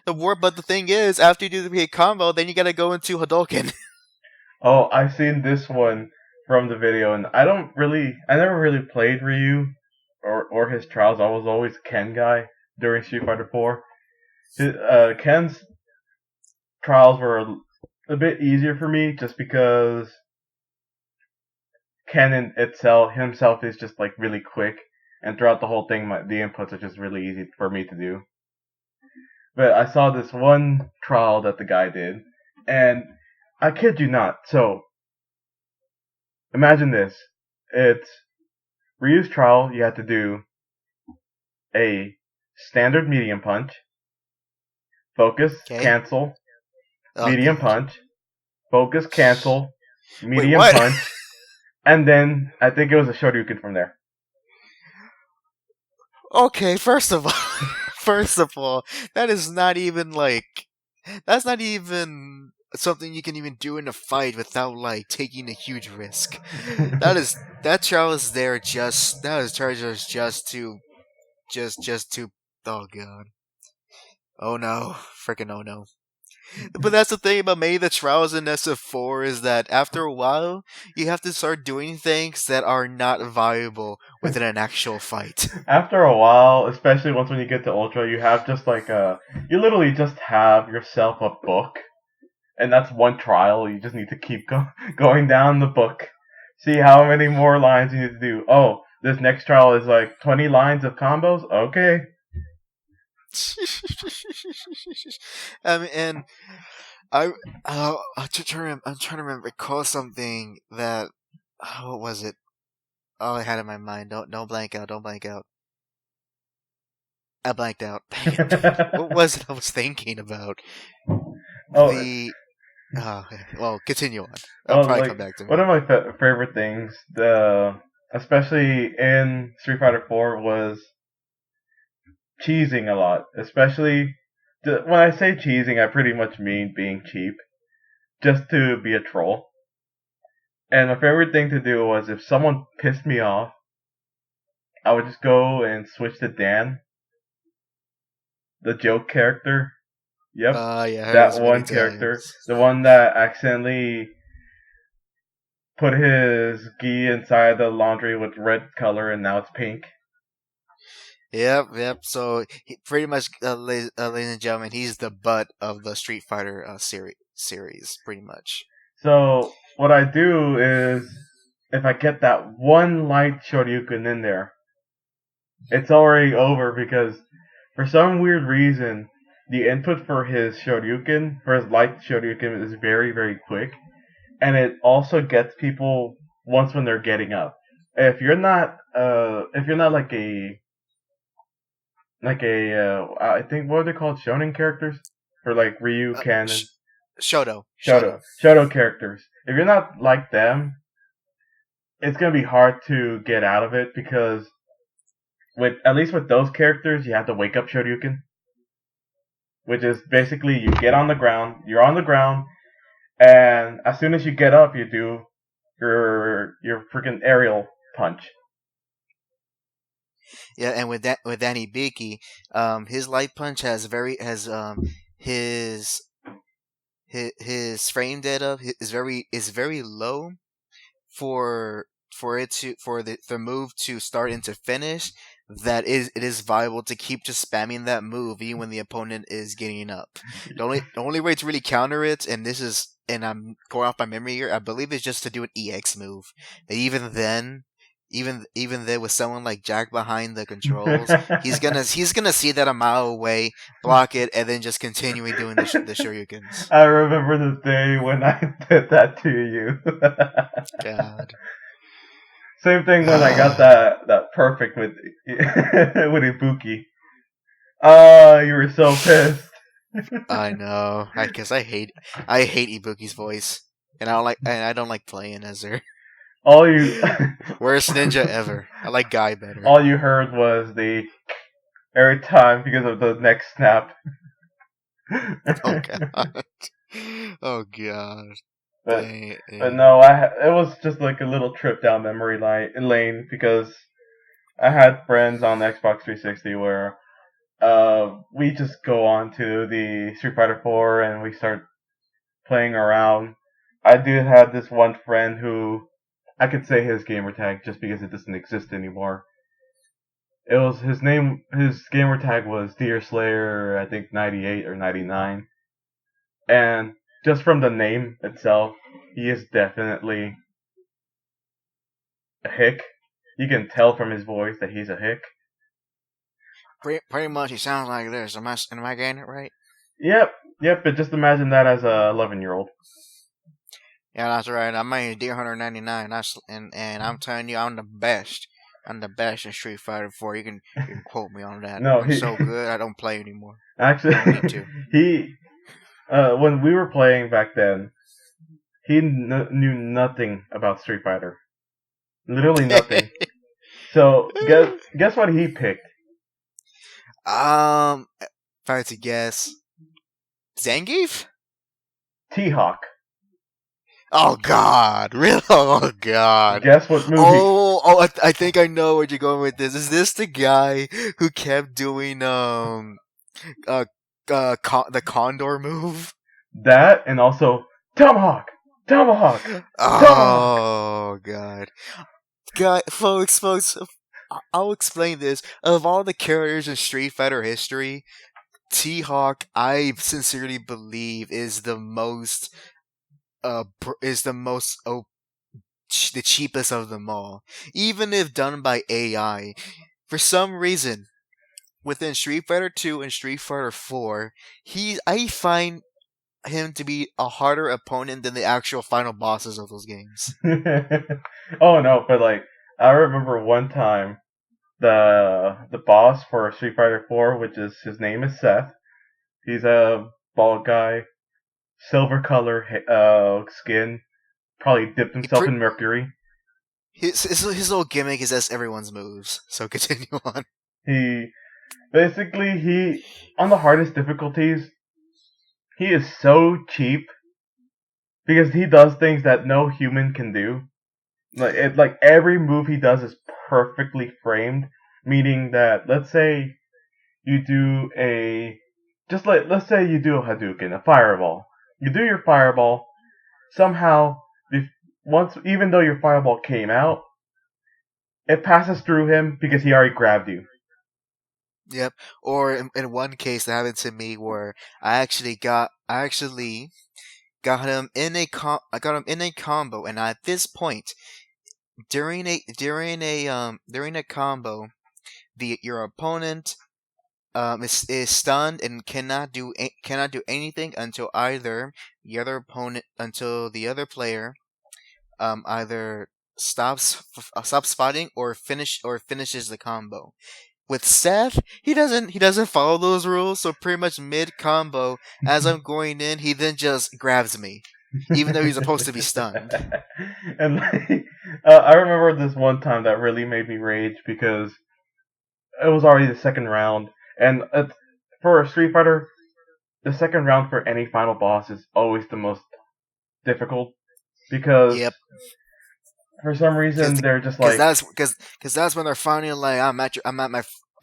But the thing is, after you do the big combo, then you gotta go into Hadouken. Oh, I've seen this one from the video, and I never really played Ryu or his trials. I was always Ken guy during Street Fighter 4. Ken's trials were a bit easier for me just because Ken himself is just like really quick, and throughout the whole thing, the inputs are just really easy for me to do. But I saw this one trial that the guy did, and I kid you not. So, imagine this. It's Ryu's trial. You have to do a standard medium punch, focus, cancel, medium punch, focus, cancel, medium punch, and then I think it was a Shoryuken from there. Okay, first of all, that's not even something you can even do in a fight without like taking a huge risk. That trial is there just to oh god. Oh no. Freaking oh no. But that's the thing about maybe the trials in SF4 is that after a while, you have to start doing things that are not viable within an actual fight. After a while, especially once when you get to Ultra, you have just like you literally just have yourself a book, and that's one trial. You just need to keep going down the book, see how many more lines you need to do. Oh, this next trial is like 20 lines of combos. Okay. And I'm trying to remember, recall something that, what was it? Oh, I had it in my mind. Don't blank out. Don't blank out. I blanked out. Dang it. What was it I was thinking about? Oh, The well, continue on. I'll well, probably like come back to me. one of my favorite things, especially in Street Fighter 4, was cheesing a lot. Especially when I say cheesing, I pretty much mean being cheap, just to be a troll. And my favorite thing to do was if someone pissed me off, I would just go and switch to Dan, the joke character. Yep, Yeah, I heard that this many one character, times. the one that accidentally put his gi inside the laundry with red color and now it's pink. Yep. So pretty much, ladies and gentlemen, he's the butt of the Street Fighter series, pretty much. So what I do is, if I get that one light Shoryuken in there, it's already over because for some weird reason, the input for his Shoryuken, for his light Shoryuken, is very, very quick. And it also gets people once when they're getting up. If you're not I think what are they called, shonen characters, or like Ryu, Ken, and Shoto. Shoto characters. If you're not like them, it's gonna be hard to get out of it because at least with those characters, you have to wake up Shoryuken, which is basically you get on the ground, you're on the ground, and as soon as you get up, you do your freaking aerial punch. Yeah, and with that Hibiki, his light punch his his frame data is very low for the move to start and to finish. It is viable to keep just spamming that move even when the opponent is getting up. The only way to really counter it, and I'm going off my memory here, I believe it's just to do an EX move. And even then, even there with someone like JAC behind the controls, he's gonna see that a mile away, block it, and then just continuing doing the shurikens. I remember the day when I did that to you. God. Same thing when I got that perfect with with Ibuki. You were so pissed. I know. I guess I hate Ibuki's voice, and I don't like playing as her. All you Worst ninja ever. I like Guy better. all you heard was the every time because of the neck snap. Oh god. Oh god. But Dang. but no, it was just like a little trip down memory lane because I had friends on Xbox 360 where we just go on to the Street Fighter 4 and we start playing around. I do have this one friend who I could say his gamer tag just because it doesn't exist anymore. It was his gamer tag was Deer Slayer, I think 98 or 99. And just from the name itself, he is definitely a hick. You can tell from his voice that he's a hick. Pretty much he sounds like this. Am I getting it right? Yep, but just imagine that as a 11-year-old. Yeah, that's right. I'm a Deer Hunter 99. And I'm telling you, I'm the best. I'm the best in Street Fighter 4. You can quote me on that. No, I'm so good, I don't play anymore. Actually, I don't need to. he when we were playing back then, he knew nothing about Street Fighter. Literally nothing. So guess what he picked? If I had to guess, Zangief? T-Hawk. Oh God! Really? Oh God! Guess what movie? I think I know where you're going with this. Is this the guy who kept doing the Condor move? That and also Tomahawk, Tomahawk, Tomahawk. Oh god. God, folks, I'll explain this. Of all the characters in Street Fighter history, T-Hawk, I sincerely believe is the most is the most the cheapest of them all. Even if done by AI, for some reason within Street Fighter 2 and Street Fighter 4, I find him to be a harder opponent than the actual final bosses of those games. Oh no, but like I remember one time the boss for Street Fighter 4, which is his name is Seth. He's a bald guy, silver color skin, probably dipped He himself pre- in mercury. his little gimmick is that's everyone's moves. So continue on. He basically he on the hardest difficulties, he is so cheap because he does things that no human can do. Like every move he does is perfectly framed, meaning that let's say you do a let's say you do a Hadouken, a fireball. You do your fireball, somehow once even though your fireball came out, it passes through him because he already grabbed you. Yep. Or in one case that happened to me where I actually got him in I got him in a combo, and at this point during a combo, the your opponent is stunned and cannot do anything until either the other player either stops fighting or finishes the combo. With Seth, he doesn't follow those rules, so pretty much mid combo, as I'm going in, he then just grabs me, even though he's supposed to be stunned. And like, I remember this one time that really made me rage because it was already the second round, and for a Street Fighter, the second round for any final boss is always the most difficult because Yep, for some reason they're just like because that's when they're finally like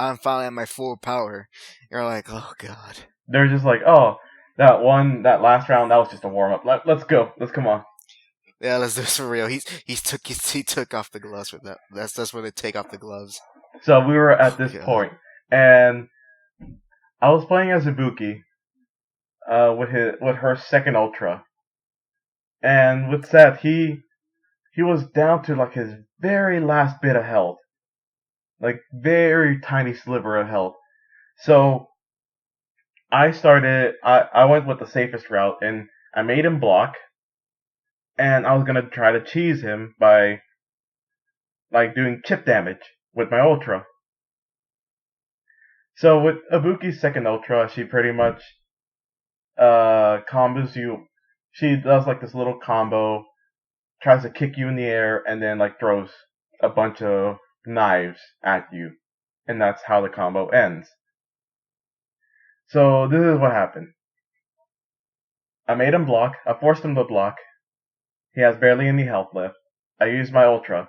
I'm finally at my full power. You're like, oh god. they're just like, oh, that last round that was just a warm up. Let's go, let's come on. Yeah, let's do this for real. He took off the gloves with that. That's where they take off the gloves. So we were at Oh this god. point, and I was playing as Hibiki, with her second ultra, and with Seth, he was down to like his very last bit of health, like very tiny sliver of health. So I went with the safest route and I made him block, and I was gonna try to cheese him by like doing chip damage with my ultra. So with Ibuki's second ultra, she pretty much combos you. She does like this little combo, tries to kick you in the air, and then like throws a bunch of knives at you, and that's how the combo ends. So this is what happened. I made him block. I forced him to block. He has barely any health left. I use my ultra.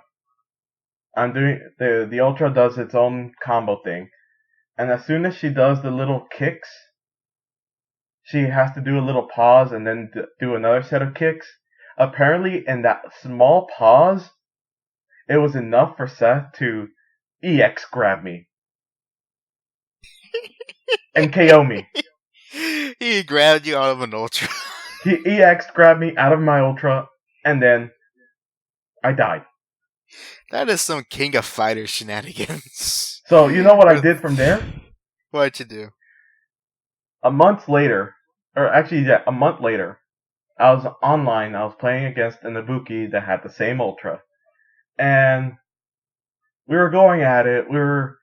I'm doing the ultra does its own combo thing, and as soon as she does the little kicks, she has to do a little pause and then do another set of kicks. Apparently, in that small pause, it was enough for Seth to EX grab me and KO me. He grabbed you out of an ultra. He EX grabbed me out of my ultra, and then I died. That is some King of Fighters shenanigans. So you know what I did from there? What'd you do? A month later, or actually, yeah, a month later, I was online. I was playing against an Ibuki that had the same ultra, and we were going at it. We were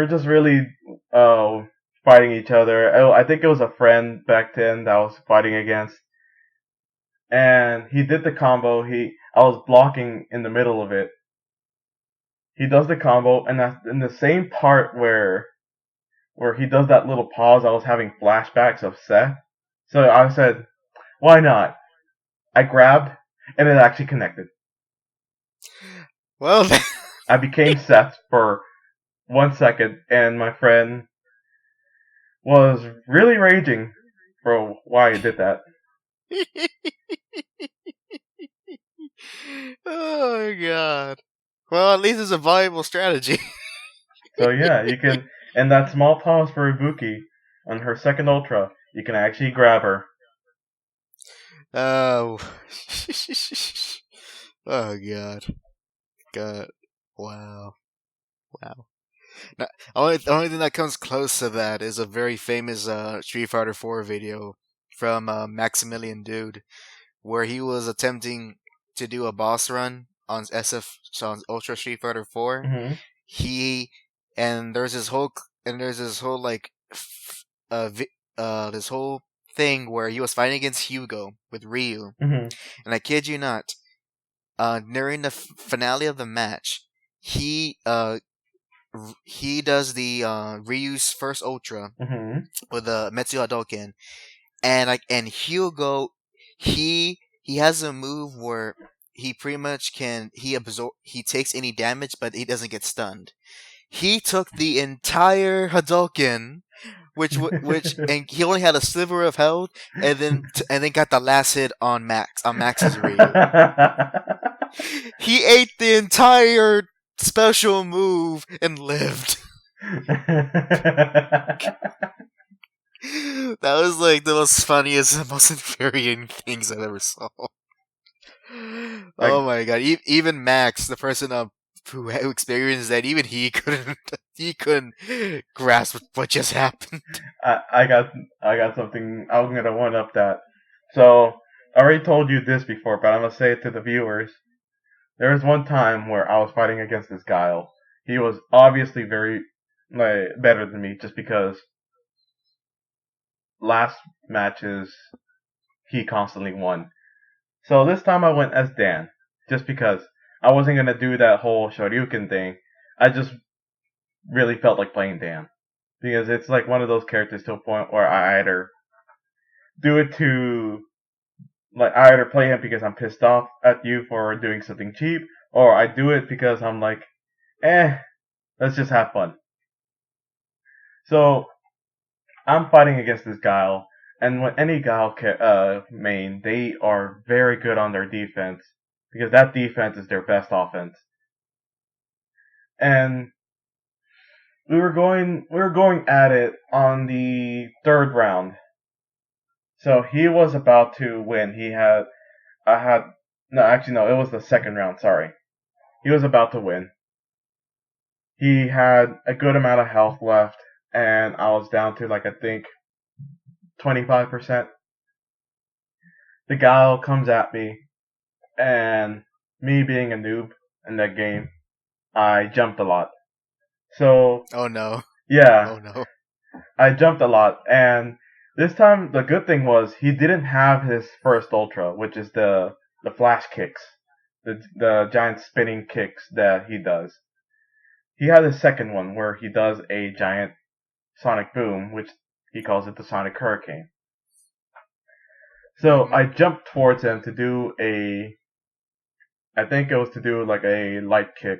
just really fighting each other. I think it was a friend back then that I was fighting against, and he did the combo. I was blocking in the middle of it. He does the combo, and that's in the same part where he does that little pause. I was having flashbacks of Seth, so I said, "Why not?" I grabbed, and it actually connected. Well, I became Seth for 1 second, and my friend was really raging for why I did that. Oh my god. Well, at least it's a viable strategy. So yeah, you can, and that small pause for Hibiki on her second ultra, you can actually grab her. Oh. Oh god. God. Wow. Wow. Now, only thing that comes close to that is a very famous Street Fighter 4 video from Maximilian Dude, where he was attempting to do a boss run on so on Ultra Street Fighter 4. Hmm. He and there's this whole like this whole thing where he was fighting against Hugo with Ryu, Hmm. and I kid you not, during the finale of the match, he does the Ryu's first Ultra Hmm. with the Metsu Hadouken, and Hugo, he has a move where he pretty much he takes any damage, but he doesn't get stunned. He took the entire Hadouken, and he only had a sliver of health, and then got the last hit on Max's Ryu. He ate the entire special move and lived. That was like the most funniest and most infuriating things I ever saw. Like, Oh my god! Even Max, the person who experienced that, even he couldn't grasp what just happened. I got something. I'm gonna one up that. So I already told you this before, but I'm gonna say it to the viewers. There was one time where I was fighting against this Guile. He was obviously very better than me, just because last matches he constantly won. So this time I went as Dan, just because I wasn't gonna do that whole Shoryuken thing. I just really felt like playing Dan, because it's like one of those characters to a point where I either do it to I either play him because I'm pissed off at you for doing something cheap, or I do it because I'm like, let's just have fun. So I'm fighting against this Guile, and when any Guile main, they are very good on their defense, because that defense is their best offense. And we were going at it on the third round. So he was about to win. No, it was the second round, sorry. He was about to win. He had a good amount of health left, and I was down to I think 25%. The Guile comes at me, and me being a noob in that game, I jumped a lot. So, Oh no! yeah, Oh no! I jumped a lot, and this time the good thing was he didn't have his first ultra, which is the flash kicks, the giant spinning kicks that he does. He had his second one where he does a giant sonic boom, which he calls it the sonic hurricane. So I jumped towards him to do I think it was to do a light kick,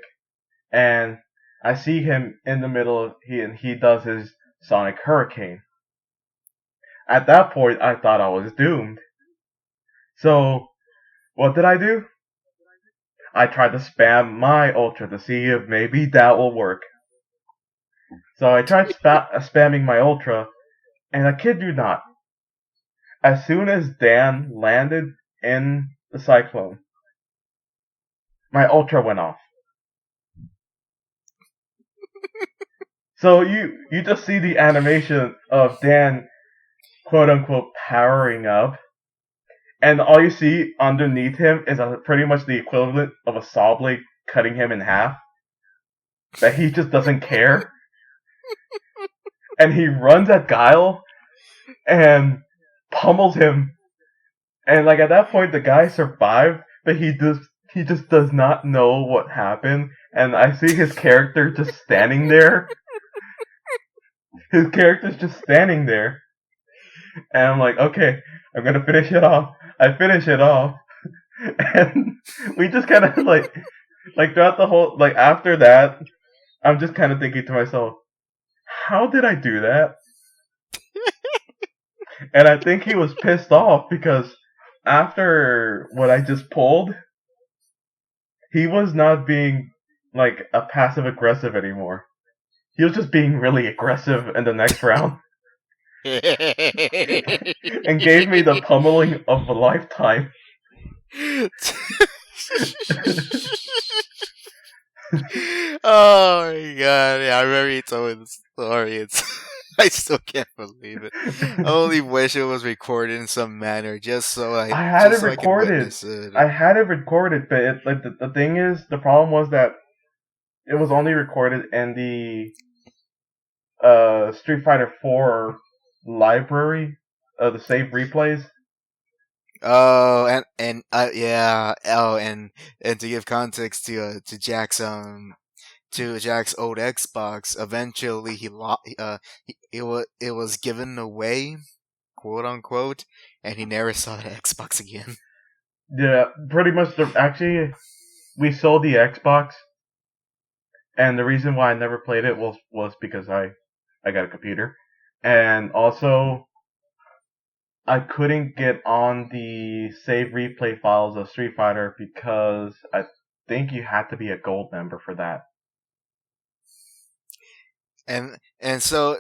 and I see him in the middle, and he does his sonic hurricane. At that point, I thought I was doomed. So, what did I do? I tried to spam my ultra to see if maybe that will work. So I tried spamming my ultra, and I kid you not, as soon as Dan landed in the cyclone, my ultra went off. So you just see the animation of Dan, quote unquote, powering up, and all you see underneath him is pretty much the equivalent of a saw blade cutting him in half. That he just doesn't care, and he runs at Guile and pummels him, and at that point the guy survived, but he just does not know what happened, and I see his character just standing there. His character's just standing there. And I'm like, okay, I'm gonna finish it off. I finish it off. And we just kind of throughout the whole, after that, I'm just kind of thinking to myself, how did I do that? And I think he was pissed off because after what I just pulled, he was not being like a passive aggressive anymore. He was just being really aggressive in the next round and gave me the pummeling of a lifetime. Oh my god! Yeah, I remember you told me the story. I still can't believe it. I only wish it was recorded in some manner, just so I had it I can recorded. witness it. I had it recorded, but the thing is, the problem was that it was only recorded in the Street Fighter 4 library, the save replays. Oh, and yeah. Oh, and to give context to Jack's old Xbox, eventually it was given away, quote unquote, and he never saw the Xbox again. Yeah, pretty much. Actually, we sold the Xbox, and the reason why I never played it was because I got a computer, and also I couldn't get on the save replay files of Street Fighter because I think you had to be a gold member for that. And so,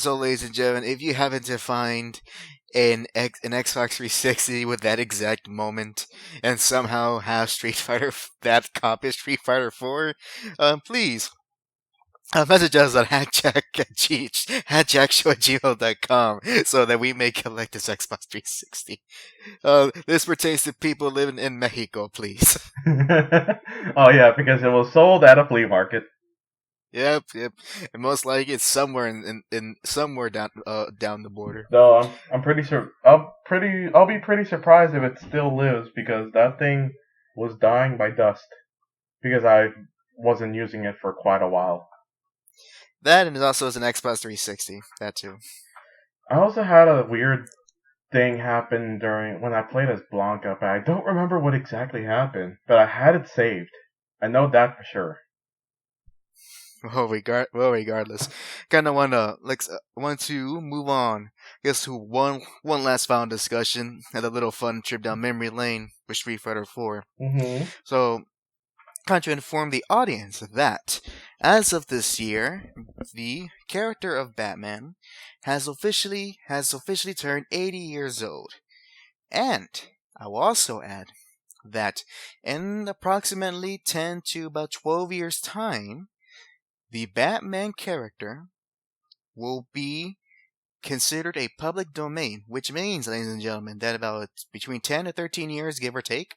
ladies and gentlemen, if you happen to find an Xbox 360 with that exact moment, and somehow have that copy of Street Fighter 4, please message us at hackjack@gmail.com so that we may collect this Xbox 360. This pertains to people living in Mexico, please. Oh yeah, because it was sold at a flea market. Yep. And most likely it's somewhere in somewhere down the border. Though I'm pretty sure I'll be pretty surprised if it still lives because that thing was dying by dust because I wasn't using it for quite a while. That, and it also is an Xbox 360. That too. I also had a weird thing happen during when I played as Blanca, but I don't remember what exactly happened. But I had it saved. I know that for sure. Regardless, kind of want to move on. I guess to one last final discussion and a little fun trip down memory lane with Street Fighter 4. Mm-hmm. So, kind to inform the audience that as of this year, the character of Batman has officially turned 80 years old, and I will also add that in approximately 10 to about 12 years' time, the Batman character will be considered a public domain, which means, ladies and gentlemen, that about between 10 to 13 years, give or take,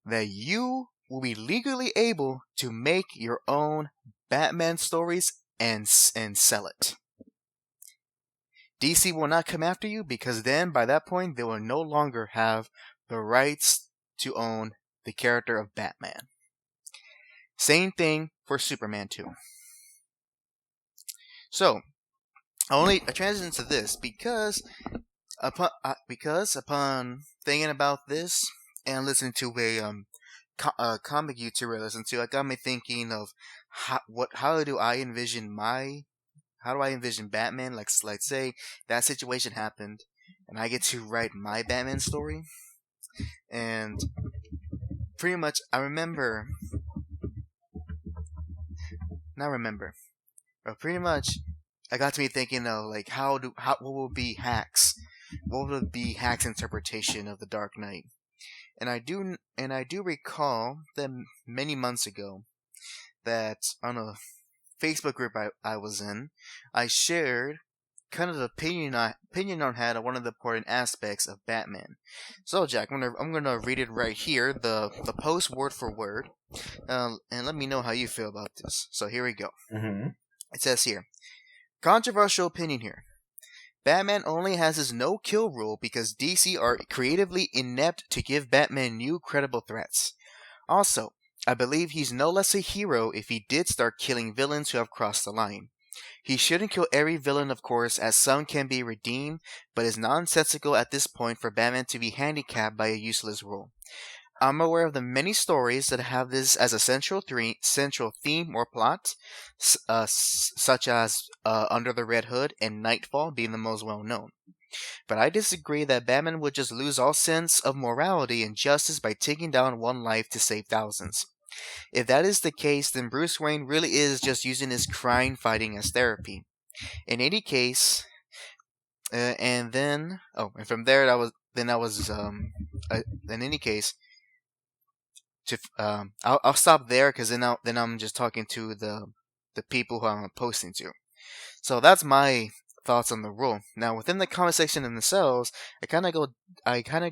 that you will be legally able to make your own Batman stories and sell it. DC will not come after you because then, by that point, they will no longer have the rights to own the character of Batman. Same thing for Superman 2. So, I transition to this because upon thinking about this and listening to a comic YouTuber I listen to, it got me thinking of how do I envision Batman? Like say that situation happened, and I get to write my Batman story, and pretty much pretty much I got to me thinking of like what will be HAC's interpretation of the Dark Knight, and I do recall that many months ago that on a Facebook group I was in, I shared kind of the opinion I had on one of the important aspects of Batman. So Jack, I'm gonna read it right here, the post word for word, and let me know how you feel about this. So here we go. Mm-hmm. It says here, controversial opinion here. Batman only has his no-kill rule because DC are creatively inept to give Batman new credible threats. Also, I believe he's no less a hero if he did start killing villains who have crossed the line. He shouldn't kill every villain, of course, as some can be redeemed, but it's nonsensical at this point for Batman to be handicapped by a useless rule. I'm aware of the many stories that have this as a central theme or plot, such as Under the Red Hood and Nightfall being the most well known. But I disagree that Batman would just lose all sense of morality and justice by taking down one life to save thousands. If that is the case, then Bruce Wayne really is just using his crime fighting as therapy. In any case, and then and from there in any case I'll stop there because then I'm just talking to the people who I'm posting to. So that's my thoughts on the rule. Now within the comment section themselves, I kind of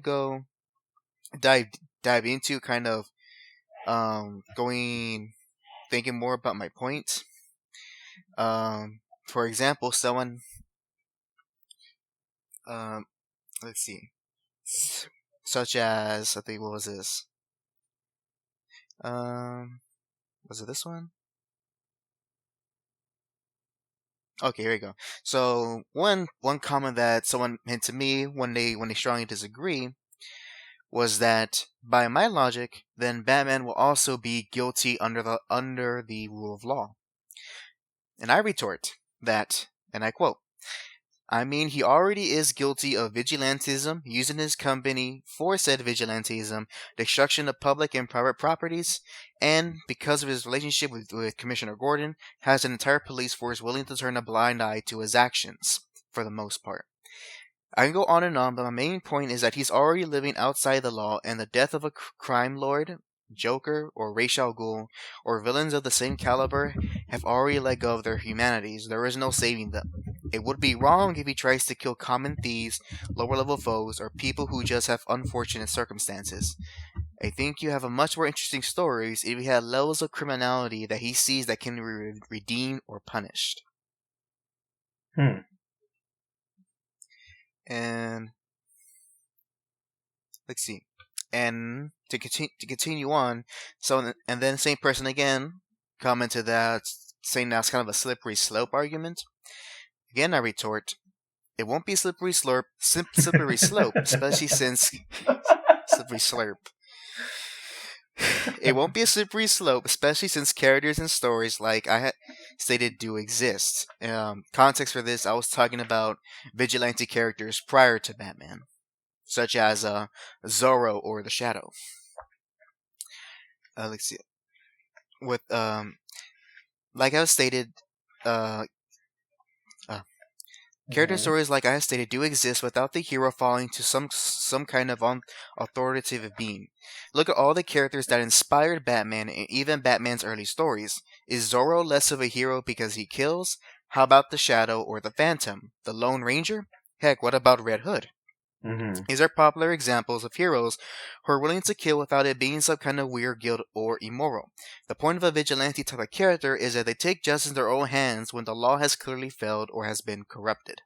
go dive into kind of going thinking more about my point. For example, someone let's see, such as I think what was this? Was it this one? Okay, here we go. So one comment that someone meant to me when they strongly disagree was that by my logic, then Batman will also be guilty under the rule of law. And I retort that, and I quote, I mean, he already is guilty of vigilantism, using his company for said vigilantism, destruction of public and private properties, and because of his relationship with Commissioner Gordon, has an entire police force willing to turn a blind eye to his actions, for the most part. I can go on and on, but my main point is that he's already living outside the law, and the death of a crime lord, Joker, or Ra's al Ghul, or villains of the same caliber have already let go of their humanities. There is no saving them. It would be wrong if he tries to kill common thieves, lower level foes, or people who just have unfortunate circumstances. I think you have a much more interesting stories if he had levels of criminality that he sees that can be redeemed or punished. And let's see. And to continue on, so and then same person again commented that saying that's kind of a slippery slope argument. Again, I retort, it won't be a slippery slope, especially since slippery slurp. It won't be a slippery slope, especially since characters and stories like I had stated do exist. Context for this, I was talking about vigilante characters prior to Batman, such as Zorro or the Shadow. Let's see. With like I stated, character stories like I stated do exist without the hero falling to some kind of authoritative being. Look at all the characters that inspired Batman and even Batman's early stories. Is Zorro less of a hero because he kills? How about the Shadow or the Phantom? The Lone Ranger? Heck, what about Red Hood? These are popular examples of heroes who are willing to kill without it being some kind of weird guilt or immoral. The point of a vigilante type of character is that they take justice in their own hands when the law has clearly failed or has been corrupted.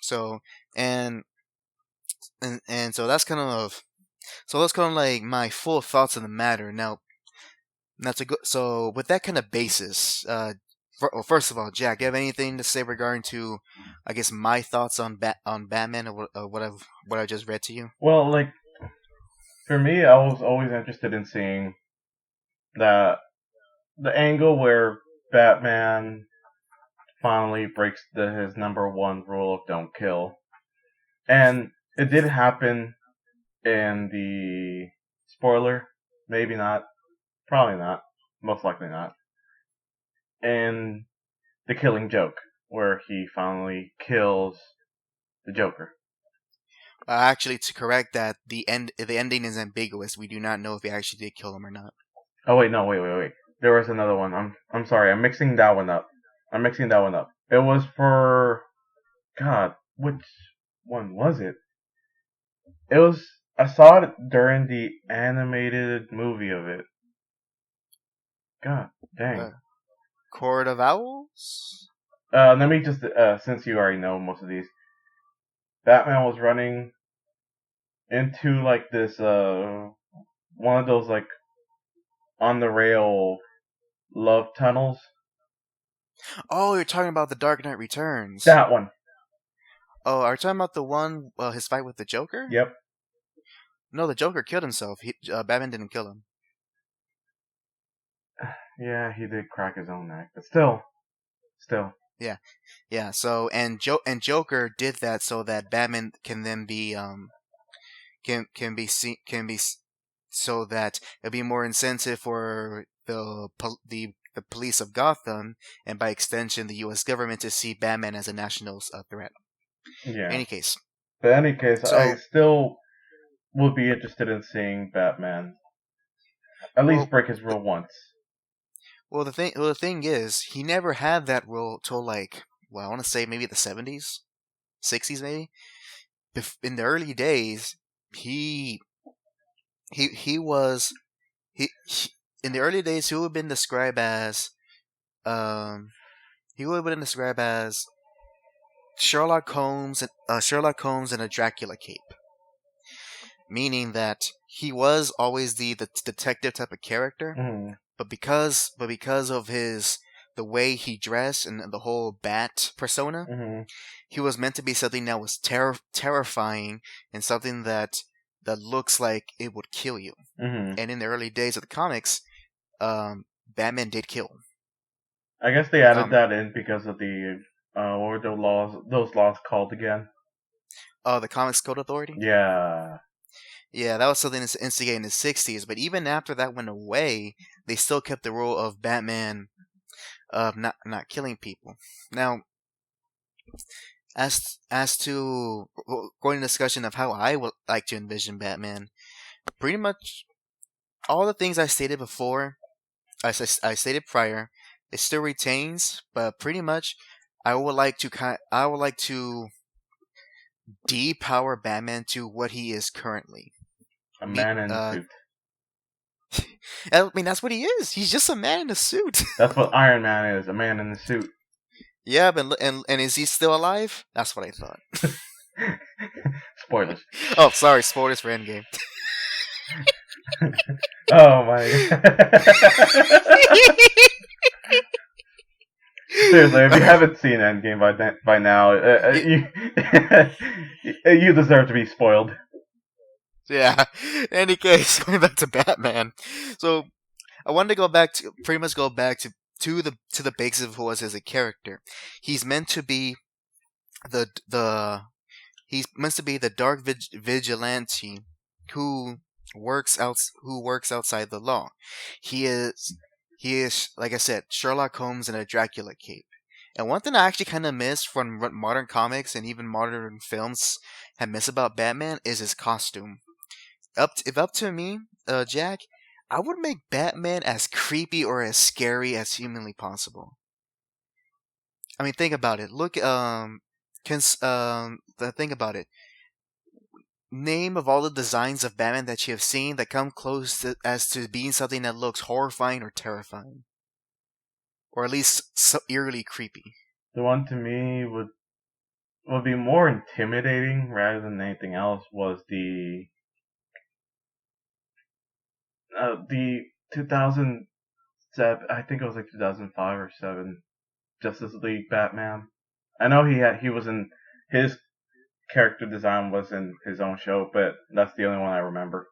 So and so that's kind of like my full thoughts on the matter. Now to go. So with that kind of basis, first of all, Jack, do you have anything to say regarding to, I guess, my thoughts on Batman or what I just read to you? Well, like for me, I was always interested in seeing the angle where Batman finally breaks his number one rule of don't kill, and it did happen in the spoiler. Maybe not, probably not, most likely not. In the Killing Joke, where he finally kills the Joker. Actually, to correct that, the ending is ambiguous. We do not know if he actually did kill him or not. Oh wait, no, wait. There was another one. I'm sorry. I'm mixing that one up. It was for God. Which one was it? It was. I saw it during the animated movie of it. God dang. Court of Owls? Let me just, since you already know most of these, Batman was running into like this, one of those like on the rail love tunnels. Oh, you're talking about the Dark Knight Returns. That one. Oh, are you talking about the one, his fight with the Joker? Yep. No, the Joker killed himself. Batman didn't kill him. Yeah, he did crack his own neck, but still. Yeah, yeah. So and Joker did that so that Batman can then be can be seen can be so that it'll be more incentive for the police of Gotham and by extension the U.S. government to see Batman as a national threat. Yeah. Any case, But in any case, I so still would be interested in seeing Batman at least well, break his the, rule once. the thing is, he never had that role till like I want to say maybe the 70s, 60s maybe. In the early days, he he was he in the early days he would have been described as um he would have been described as Sherlock Holmes in a Dracula cape, meaning that he was always the detective type of character, Mm. but because of his the way he dressed and the whole bat persona, Hmm. he was meant to be something that was terrifying and something that looks like it would kill you. Hmm. And in the early days of the comics, Batman did kill I guess they in the added comic. that in because of the what were the laws? Those laws called again? Oh, the Comics Code Authority. Yeah. Yeah, that was something that's instigated in the '60s. But even after that went away, they still kept the rule of Batman of not killing people. Now, as to going to discussion of how I would like to envision Batman, pretty much all the things I stated before, I stated prior, it still retains. But pretty much, I would like to depower Batman to what he is currently. A Me, man in a suit. I mean that's what he is. He's just a man in a suit. That's what Iron Man is, a man in a suit. Yeah, but and is he still alive? That's what I thought. Spoilers. Oh, sorry, spoilers for Endgame. Oh my god. Seriously, if you haven't seen Endgame by now, you deserve to be spoiled. Yeah. In any case, going back to Batman. So I wanted to go back to pretty much go back to the basis of who was as a character. He's meant to be the he's meant to be the dark vigilante who who works outside the law. He is he is like I said, Sherlock Holmes in a Dracula cape. And one thing I actually kind of miss from what modern comics and even modern films have missed about Batman is his costume. If up to me, Jack, I would make Batman as creepy or as scary as humanly possible. I mean, think about it. Think about it. Name of all the designs of Batman that you have seen that come close as to being something that looks horrifying or terrifying, or at least so eerily creepy. The one to me would be more intimidating rather than anything else was the 2007, I think it was like 2005 or 7, Justice League Batman. I know he was in his character design was in his own show, but that's the only one I remember.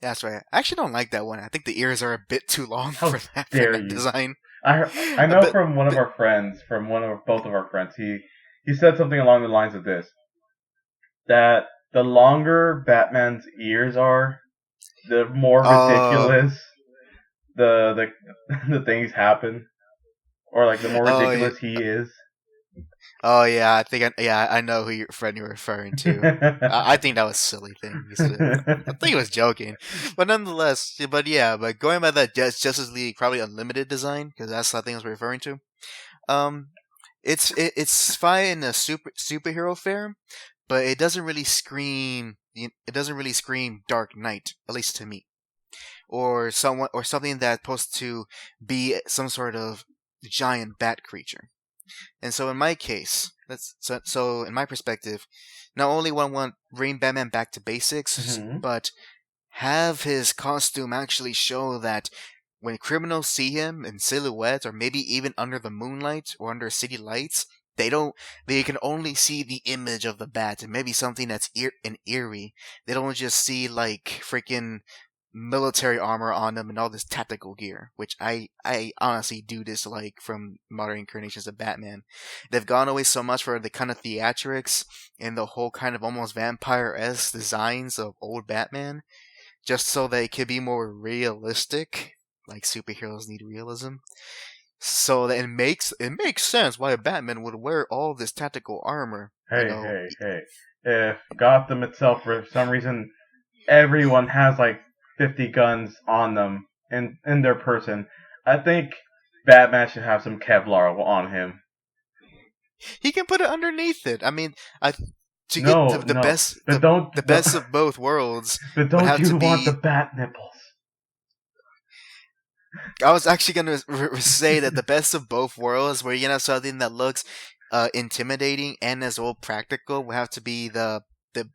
That's right. I actually don't like that one. I think the ears are a bit too long How for dare that you? design. I A know bit, from one of bit. our friends, from one of both of our friends, he said something along the lines of this: that the longer Batman's ears are, the more Uh, ridiculous the things happen, or like the more oh yeah. ridiculous he is. Oh yeah, I know who your friend you're referring to. I think that was a silly thing. I think he was joking, but nonetheless, but going by that Justice League probably Unlimited design because that's I think I was referring to. Um, it's fine in a superhero fair, but it doesn't really scream. It doesn't really scream Dark Knight, at least to me, or something that's supposed to be some sort of giant bat creature. And so in my case, so in my perspective, not only want bring Batman back to basics, Hmm. but have his costume actually show that when criminals see him in silhouette or maybe even under the moonlight or under city lights, they can only see the image of the bat and maybe something that's eerie. They don't just see like freaking military armor on them and all this tactical gear, which I honestly do dislike from modern incarnations of Batman. They've gone away so much for the kind of theatrics and the whole kind of almost vampire-esque designs of old Batman, just so they could be more realistic, like superheroes need realism. So that it makes sense why a Batman would wear all this tactical armor. Hey. If Gotham itself, for some reason, everyone has like 50 guns on them in their person, I think Batman should have some Kevlar on him. He can put it underneath it. I mean, to No, get the no. best, But don't, the best of both worlds. But would have don't you to want be- the bat nipples? I was actually gonna say that the best of both worlds, where you can have something that looks intimidating and as well practical, will have to be the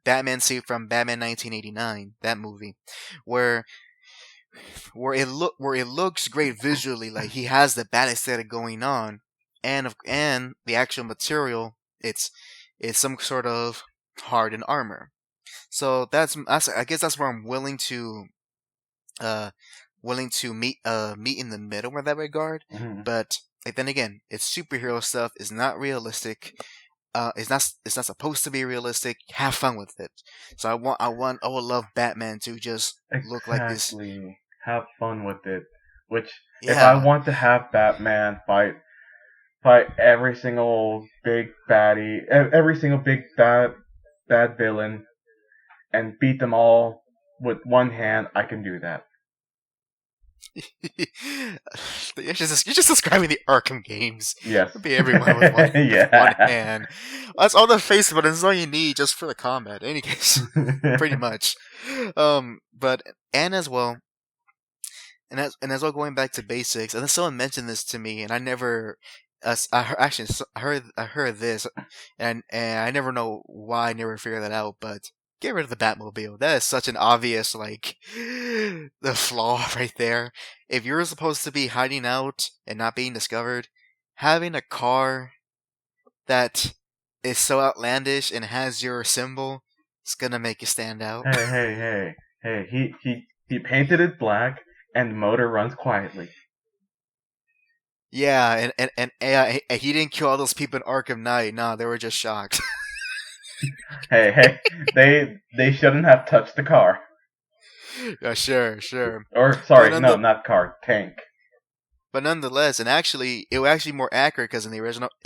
Batman suit from Batman 1989, that movie, where it looks great visually, like he has the bat aesthetic going on, and the actual material, it's some sort of hardened armor. So that's I guess that's where I'm willing to meet in the middle in that regard. Mhm. But like, then again, it's superhero stuff. It's not realistic. It's not supposed to be realistic. Have fun with it. So I would love Batman to just look like this. Exactly. Have fun with it. Which, if Yeah. I want to have Batman fight every single big baddie, every single big bad villain, and beat them all with one hand, I can do that. You're just describing the Arkham games. Yes. It'd be everyone with one, Yeah. one hand. That's all the face buttons, all you need just for the combat. In any case, pretty much. But and as well, and as well, going back to basics, and then someone mentioned this to me, and I never. I heard this, and I never know why I never figured that out. But get rid of the Batmobile. That is such an obvious, like, the flaw right there. If you're supposed to be hiding out and not being discovered, having a car that is so outlandish and has your symbol, it's gonna make you stand out. Hey. He painted it black, and the motor runs quietly. Yeah, and he didn't kill all those people in Arkham Knight. No, they were just shocked. Hey, they shouldn't have touched the car. Yeah, sure. Or sorry, But no, not car, tank. But nonetheless, and actually, it was actually more accurate because in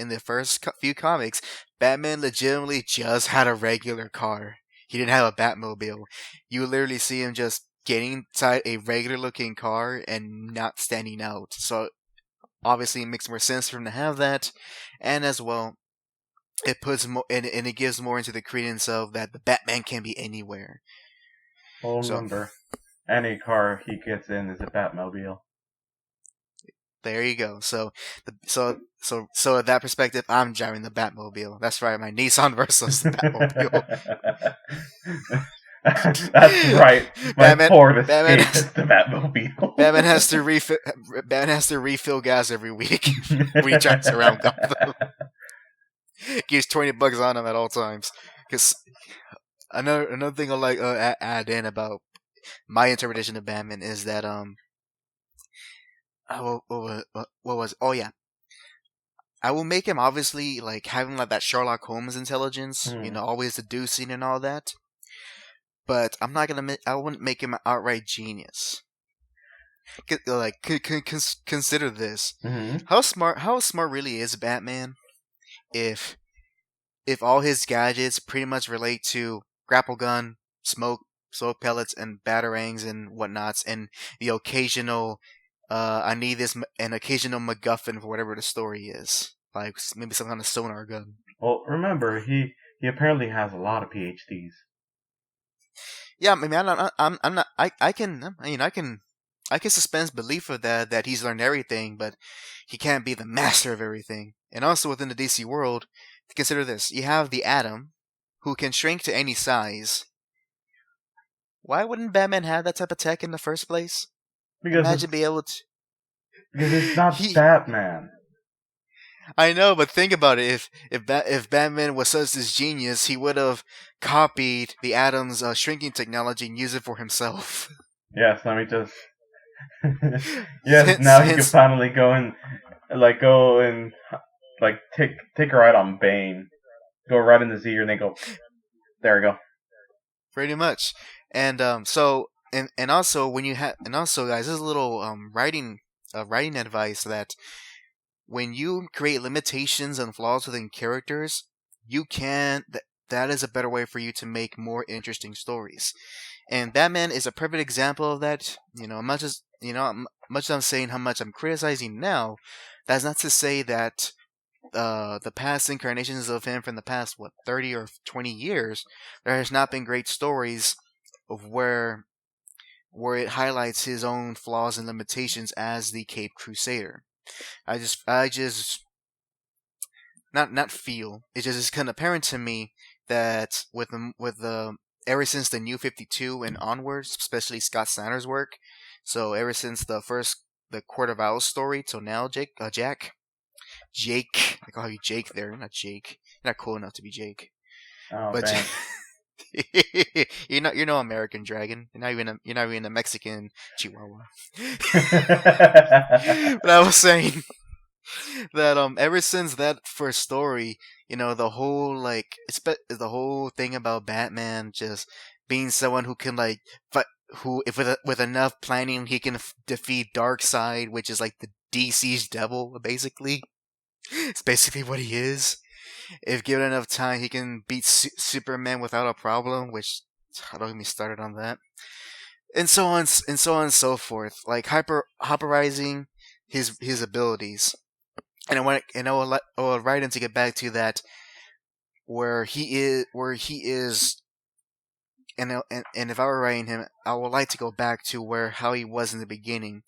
the first few comics, Batman legitimately just had a regular car. He didn't have a Batmobile. You would literally see him just getting inside a regular looking car and not standing out. So obviously, it makes more sense for him to have that, and as well, it puts more and it gives more into the credence of that the Batman can be anywhere. Well, So- remember, any car he gets in is a Batmobile. There you go. So at that perspective, I'm driving the Batmobile. That's right, my Nissan Versa's the Batmobile. That's right. My Batman- Ford Escape Batman- is the Batmobile. Batman has to refill gas every week when he drives around Gotham. Gives $20 on him at all times. Because another thing I'll like add in about my interpretation of Batman is that what was oh yeah, I will make him obviously like having like that Sherlock Holmes intelligence, always deducing and all that. But I'm not gonna. I wouldn't make him an outright genius. Consider this: Mhm. how smart really is Batman? If all his gadgets pretty much relate to grapple gun, smoke pellets, and batarangs and whatnots, and the occasional I need an occasional MacGuffin for whatever the story is, like maybe some kind of sonar gun. Well, remember, he apparently has a lot of PhDs. Yeah, I mean, I'm not. I can suspend belief of that he's learned everything, but he can't be the master of everything. And also within the DC world, consider this: you have the Atom, who can shrink to any size. Why wouldn't Batman have that type of tech in the first place? Imagine being able to. Because it's not Batman. I know, but think about it. If Batman was such this genius, he would have copied the Atom's shrinking technology and used it for himself. Yes, let me just. Yes, since now he can since finally go and like take a ride on Bane. Go right in his ear and they go. There we go. pretty much, and so and also when you have and also guys, this is a little writing advice that when you create limitations and flaws within characters, you can that is a better way for you to make more interesting stories. And Batman is a perfect example of that. Much as much as I'm saying how much I'm criticizing now, that's not to say that the past incarnations of him from the past 30 or 20 years, there has not been great stories of where it highlights his own flaws and limitations as the Cape Crusader. I just not feel. It's kind of apparent to me that with the ever since the New 52 and onwards, especially Scott Snyder's work, so ever since the Court of Owls story till now, Jake, I call you Jake there, not Jake. You're not cool enough to be Jake, Oh but dang. you're no American dragon. You're not even a Mexican Chihuahua. But I was saying that ever since that first story, the whole the whole thing about Batman just being someone who can fight, who if with enough planning he can defeat Darkseid, which is like the DC's devil basically. It's basically what he is. If given enough time, he can beat Superman without a problem. Which don't get me started on that, and so on and so on and so forth. Like hyperizing his abilities. And I will write in to get back to that where he is, and if I were writing him, I would like to go back to how he was in the beginning,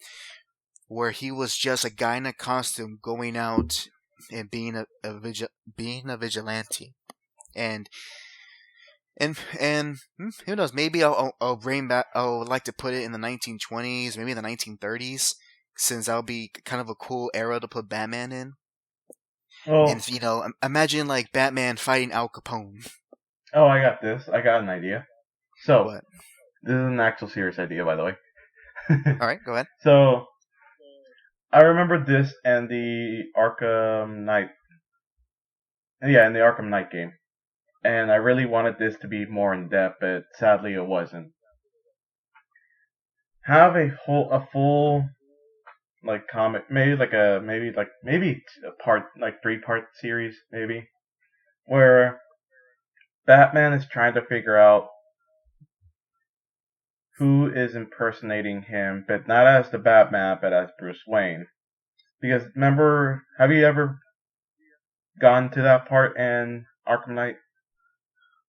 where he was just a guy in a costume going out and being a vigilante, and who knows, maybe I'll bring back. I would like to put it in the 1920s, maybe the 1930s, since that'll be kind of a cool era to put Batman in. Well, And imagine like Batman fighting Al Capone. oh, I got this. I got an idea. So, What? this is an actual serious idea, by the way. All right, go ahead. So, I remember this and the Arkham Knight. Yeah, in the Arkham Knight game. And I really wanted this to be more in depth, but sadly it wasn't. Have a full like comic, maybe a part like 3-part series maybe, where Batman is trying to figure out who is impersonating him, but not as the Batman, but as Bruce Wayne. Because remember, have you ever gone to that part in Arkham Knight?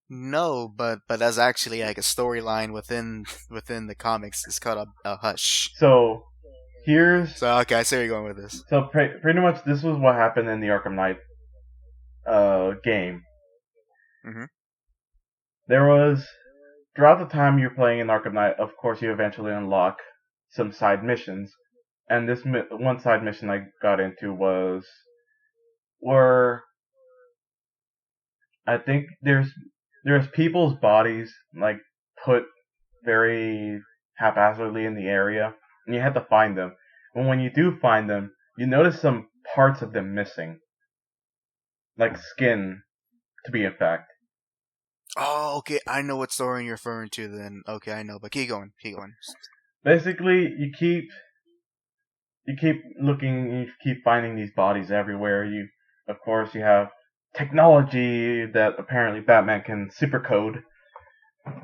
No, but that's actually like a storyline within the comics. It's called a Hush. So here's So okay, I see where you're going with this. so pretty much this was what happened in the Arkham Knight game. Hmm. There was throughout the time you're playing in Arkham Knight, of course you eventually unlock some side missions, and this one side mission I got into was where I think there's people's bodies like put very haphazardly in the area, and you have to find them. And when you do find them, you notice some parts of them missing, like skin, to be a fact. Oh, okay, I know what story you're referring to. Then okay, I know, but keep going, keep going. Basically, you keep looking, you keep finding these bodies everywhere. Of course, you have technology that apparently Batman can supercode,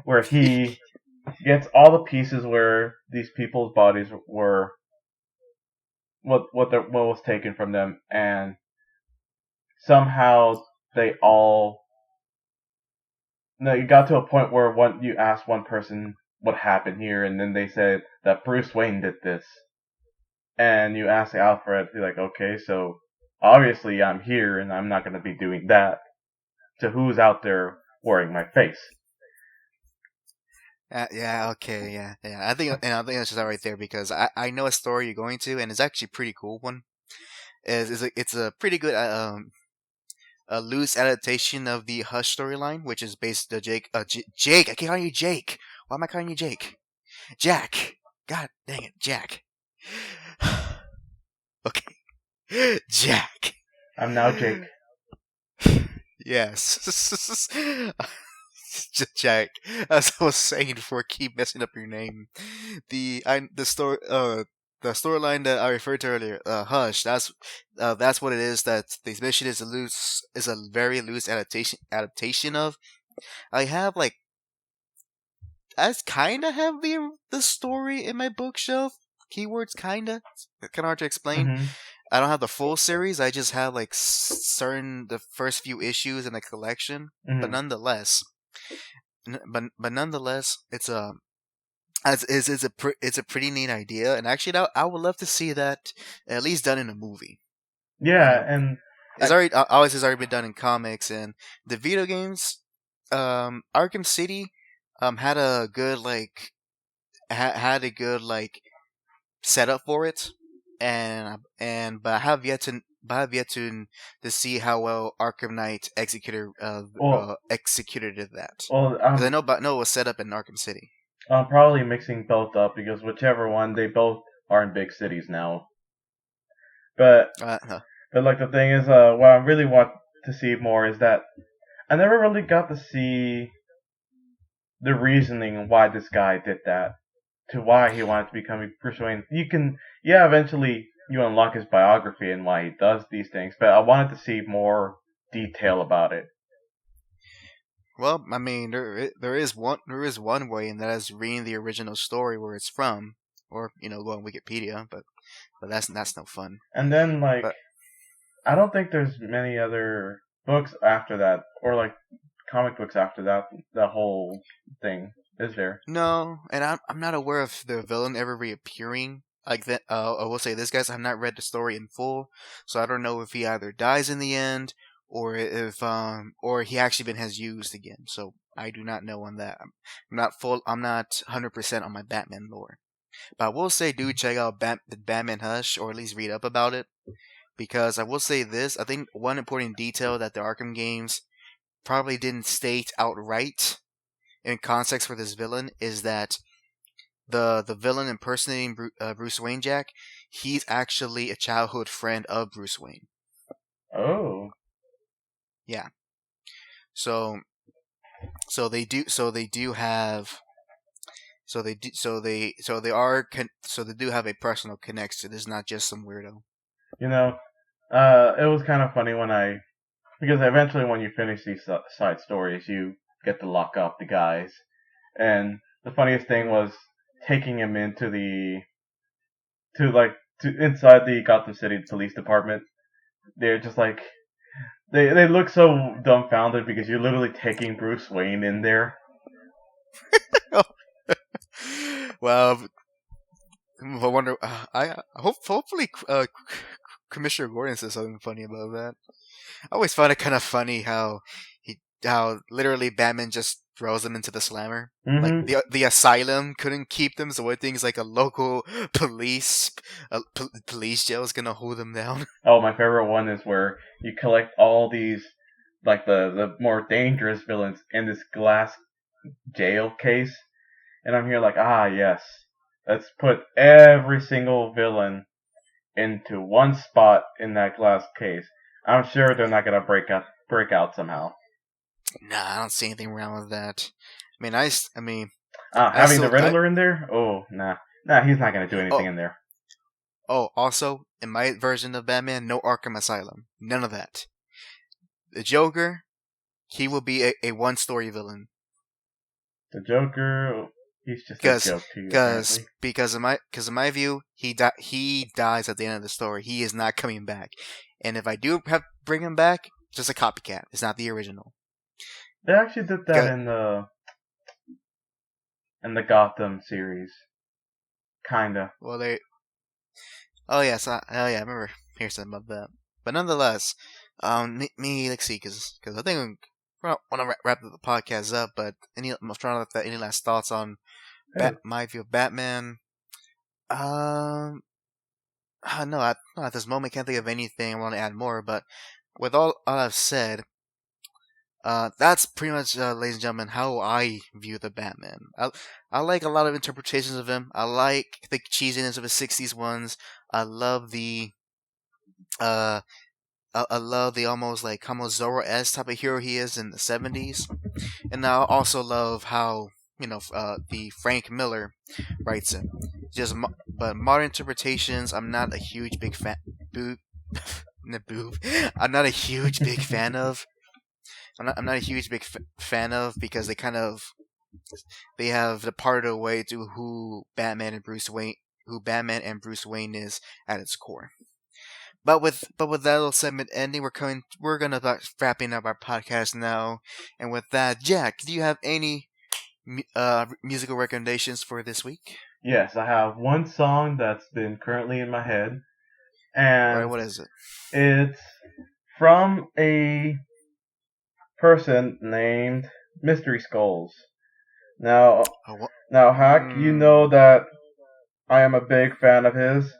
where he gets all the pieces where these people's bodies were, what was taken from them, and somehow they all. No, you got to a point where you asked one person what happened here, and then they said that Bruce Wayne did this. And you ask Alfred, he's like, okay, so obviously I'm here and I'm not going to be doing that. So who's out there wearing my face? Yeah, okay, yeah. I think that's just all right there because I know a story you're going to, and it's actually a pretty cool one. It's a pretty good a loose adaptation of the Hush storyline, which is based the Jake. Jake, I keep calling you Jake. Why am I calling you Jake? Jack. God dang it, Jack. Okay. Jack. I'm now Jake. Yes. Jack. As I was saying before, keep messing up your name. The storyline that I referred to earlier, Hush. That's what it is. That the mission is a very loose adaptation of. I have like I kind of have the story in my bookshelf. Keywords kind of hard to explain. Mm-hmm. I don't have the full series. I just have like the first few issues in the collection. But Mm-hmm. nonetheless, it's a it's a pretty neat idea. And actually, I would love to see that at least done in a movie. Yeah, And and it's already obviously it's already been done in comics and the video games. Arkham City had a good had a good setup for it, but I have yet to see how well Arkham Knight executed that, well, because I know it was set up in Arkham City. I'm probably mixing both up because whichever one, they both are in big cities now. But Uh, but like the thing is, what I really want to see more is that I never really got to see the reasoning why this guy did that, to why he wanted to become Bruce Wayne. Eventually you unlock his biography and why he does these things, but I wanted to see more detail about it. well, I mean, there is one way, and that is reading the original story where it's from, or go on Wikipedia, but that's no fun. And then But I don't think there's many other books after that, or comic books after that whole thing, is there? no, and I'm not aware of the villain ever reappearing. Like that, I will say this, guys. I've not read the story in full, so I don't know if he either dies in the end or he actually has used again. So I do not know on that. I'm not 100% on my Batman lore. But I will say, do check out the Batman Hush, or at least read up about it, because I will say this. I think one important detail that the Arkham games probably didn't state outright in context for this villain is that the villain impersonating Bruce Wayne, Jack, he's actually a childhood friend of Bruce Wayne. Oh. Yeah. So they do have they do have a personal connection. It's not just some weirdo. It was kind of funny because eventually when you finish these side stories, you get to lock up the guys. And the funniest thing was taking him into inside the Gotham City Police Department. They're just like, they look so dumbfounded because you're literally taking Bruce Wayne in there. Well, I wonder. Hopefully, Commissioner Gordon says something funny about that. I always find it kind of funny how literally Batman just throws them into the slammer. Mm-hmm. Like the asylum couldn't keep them, so I think it's like a local police jail is gonna hold them down. Oh, my favorite one is where you collect all these, like the more dangerous villains in this glass jail case, and I'm here like, yes, let's put every single villain into one spot in that glass case. I'm sure they're not gonna break out somehow. Nah, I don't see anything wrong with that. I mean, having the Riddler in there? Oh, nah, he's not gonna do anything in there. Oh, also, in my version of Batman, no Arkham Asylum. None of that. The Joker, he will be a one-story villain. The Joker, he's just a joke to you. Because in my view, he dies at the end of the story. He is not coming back. And if I do bring him back, just a copycat. It's not the original. They actually did that in the Gotham series, kinda. Well, I remember hearing something about that. But nonetheless, let's see, because I think I want to wrap the podcast up. But I'm trying to any last thoughts on my view of Batman? No, at this moment, I can't think of anything I want to add more. But with all I've said, That's pretty much, ladies and gentlemen, how I view the Batman. I like a lot of interpretations of him. I like the cheesiness of the '60s ones. I love the uh, I love the almost like almost Zorro-esque type of hero he is in the '70s, and I also love how the Frank Miller writes him. But modern interpretations, I'm not a huge big fan. Boob, boob. I'm not a huge big fan of. I'm not a huge big fan of because they have departed away to who Batman and Bruce Wayne is at its core. But with that little segment ending, we're gonna start wrapping up our podcast now. And with that, Jack, do you have any musical recommendations for this week? Yes, I have one song that's been currently in my head, All right, and what is it? it's from a person named Mystery Skulls. Now, Oh, now, Hack, you know that I am a big fan of his.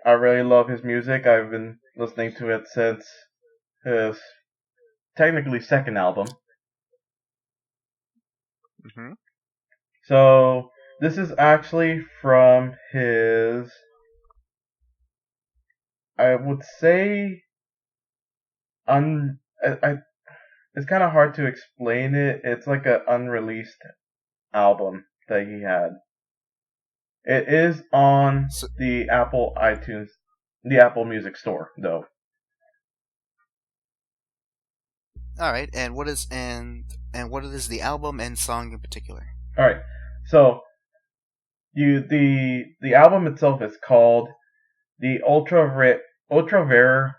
I really love his music. I've been listening to it since his technically second album. Mm-hmm. So this is actually from his, I would say, it's kind of hard to explain it. It's like an unreleased album that he had. It is on So, the Apple iTunes, the Apple Music Store, though. all right, and what is the album and song in particular? All right, so the album itself is called the Ultra Rare.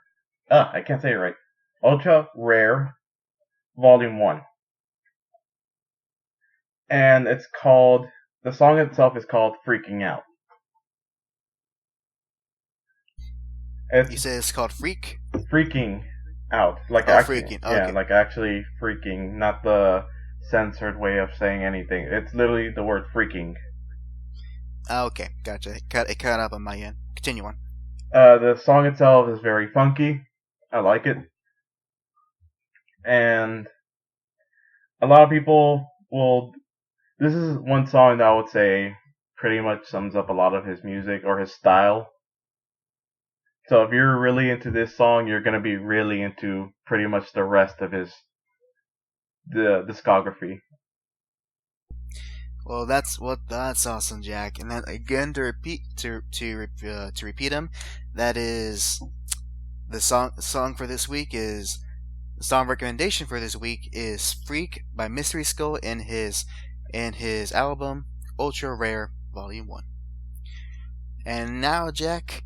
I can't say it right. Ultra Rare Volume 1, and the song itself is called Freaking Out. You It's say it's called Freak? freaking out, like Oh, actually, Freaking. yeah, Okay. like actually freaking, not the censored way of saying anything. It's literally the word freaking. Okay, gotcha. It cut up on my end. Continue on. The song itself is very funky. I like it, and a lot of people will. This is one song that I would say pretty much sums up a lot of his music or his style. So if you're really into this song, you're gonna be really into pretty much the rest of the discography. Well, that's awesome, Jack. And then again to repeat them, that is the song for this week is the song recommendation for this week is "Freak" by Mystery Skull in his album Ultra Rare Volume 1. And now, Jack,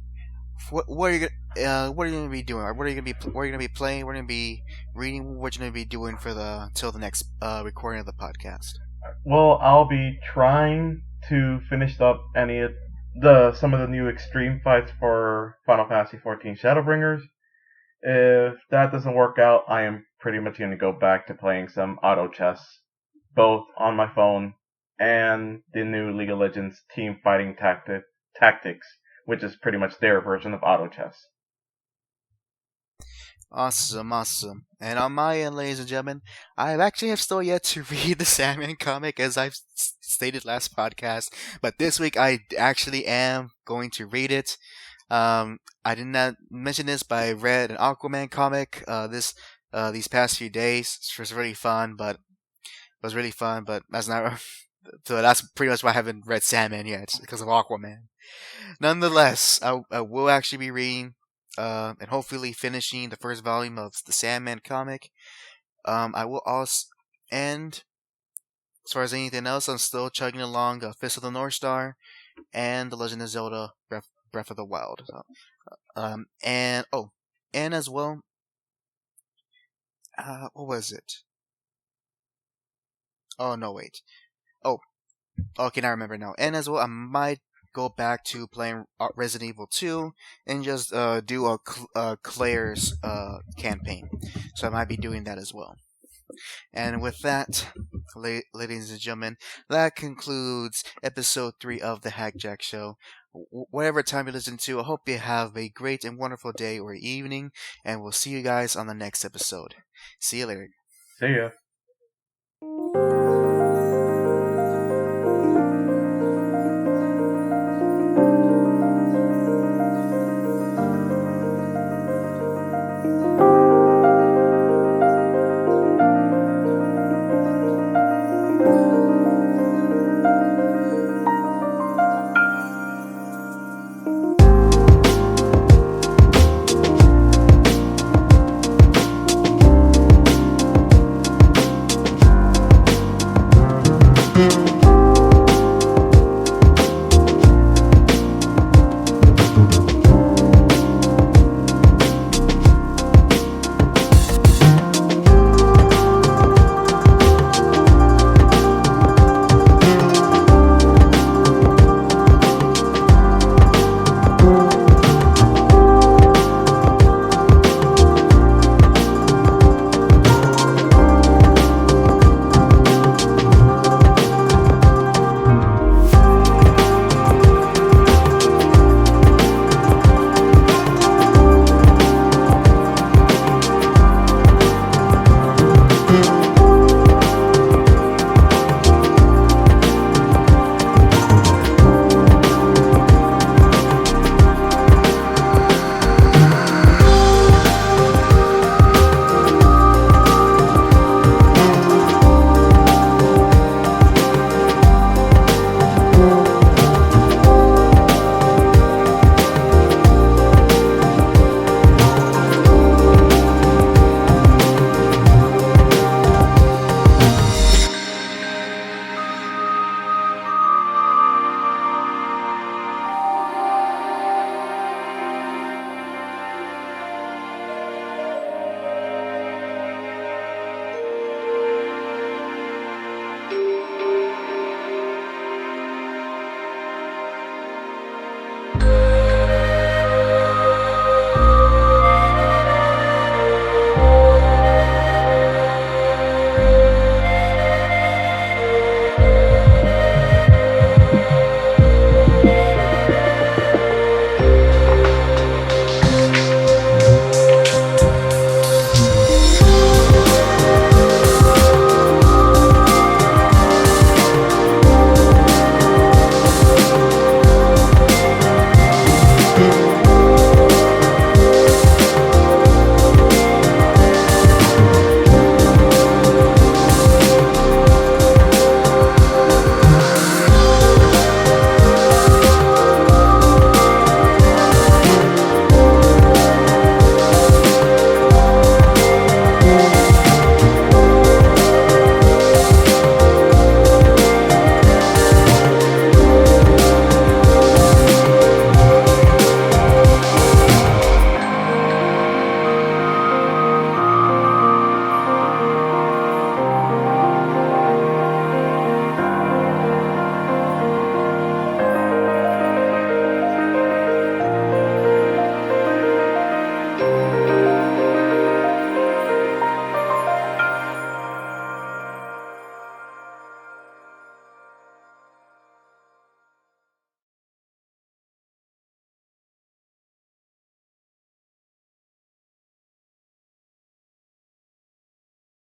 what are you gonna be doing? What are you gonna be playing? What are you gonna be reading? What are you gonna be doing for the till the next recording of the podcast? Well, I'll be trying to finish up some of the new extreme fights for Final Fantasy XIV Shadowbringers. If that doesn't work out, I am pretty much going to go back to playing some auto chess, both on my phone and the new League of Legends team fighting tactics, which is pretty much their version of auto chess. Awesome, awesome. And on my end, ladies and gentlemen, I actually have still yet to read the Sandman comic, as I've stated last podcast. But this week, I actually am going to read it. I did not mention this, but I read an Aquaman comic these past few days. It was really fun, but that's not. So that's pretty much why I haven't read Sandman yet, because of Aquaman. Nonetheless, I will actually be reading and hopefully finishing the first volume of the Sandman comic. I will also, and as far as anything else, I'm still chugging along Fist of the North Star and The Legend of Zelda Breath of the Wild. So, and as well, what was it? Oh no, wait. Oh, okay, now I remember now. And as well, I might go back to playing Resident Evil 2 and just do a Claire's campaign. So I might be doing that as well. And with that, ladies and gentlemen, that concludes episode 3 of the Hackjack Show. Whatever time you listen to, I hope you have a great and wonderful day or evening, and we'll see you guys on the next episode. See you later. See ya.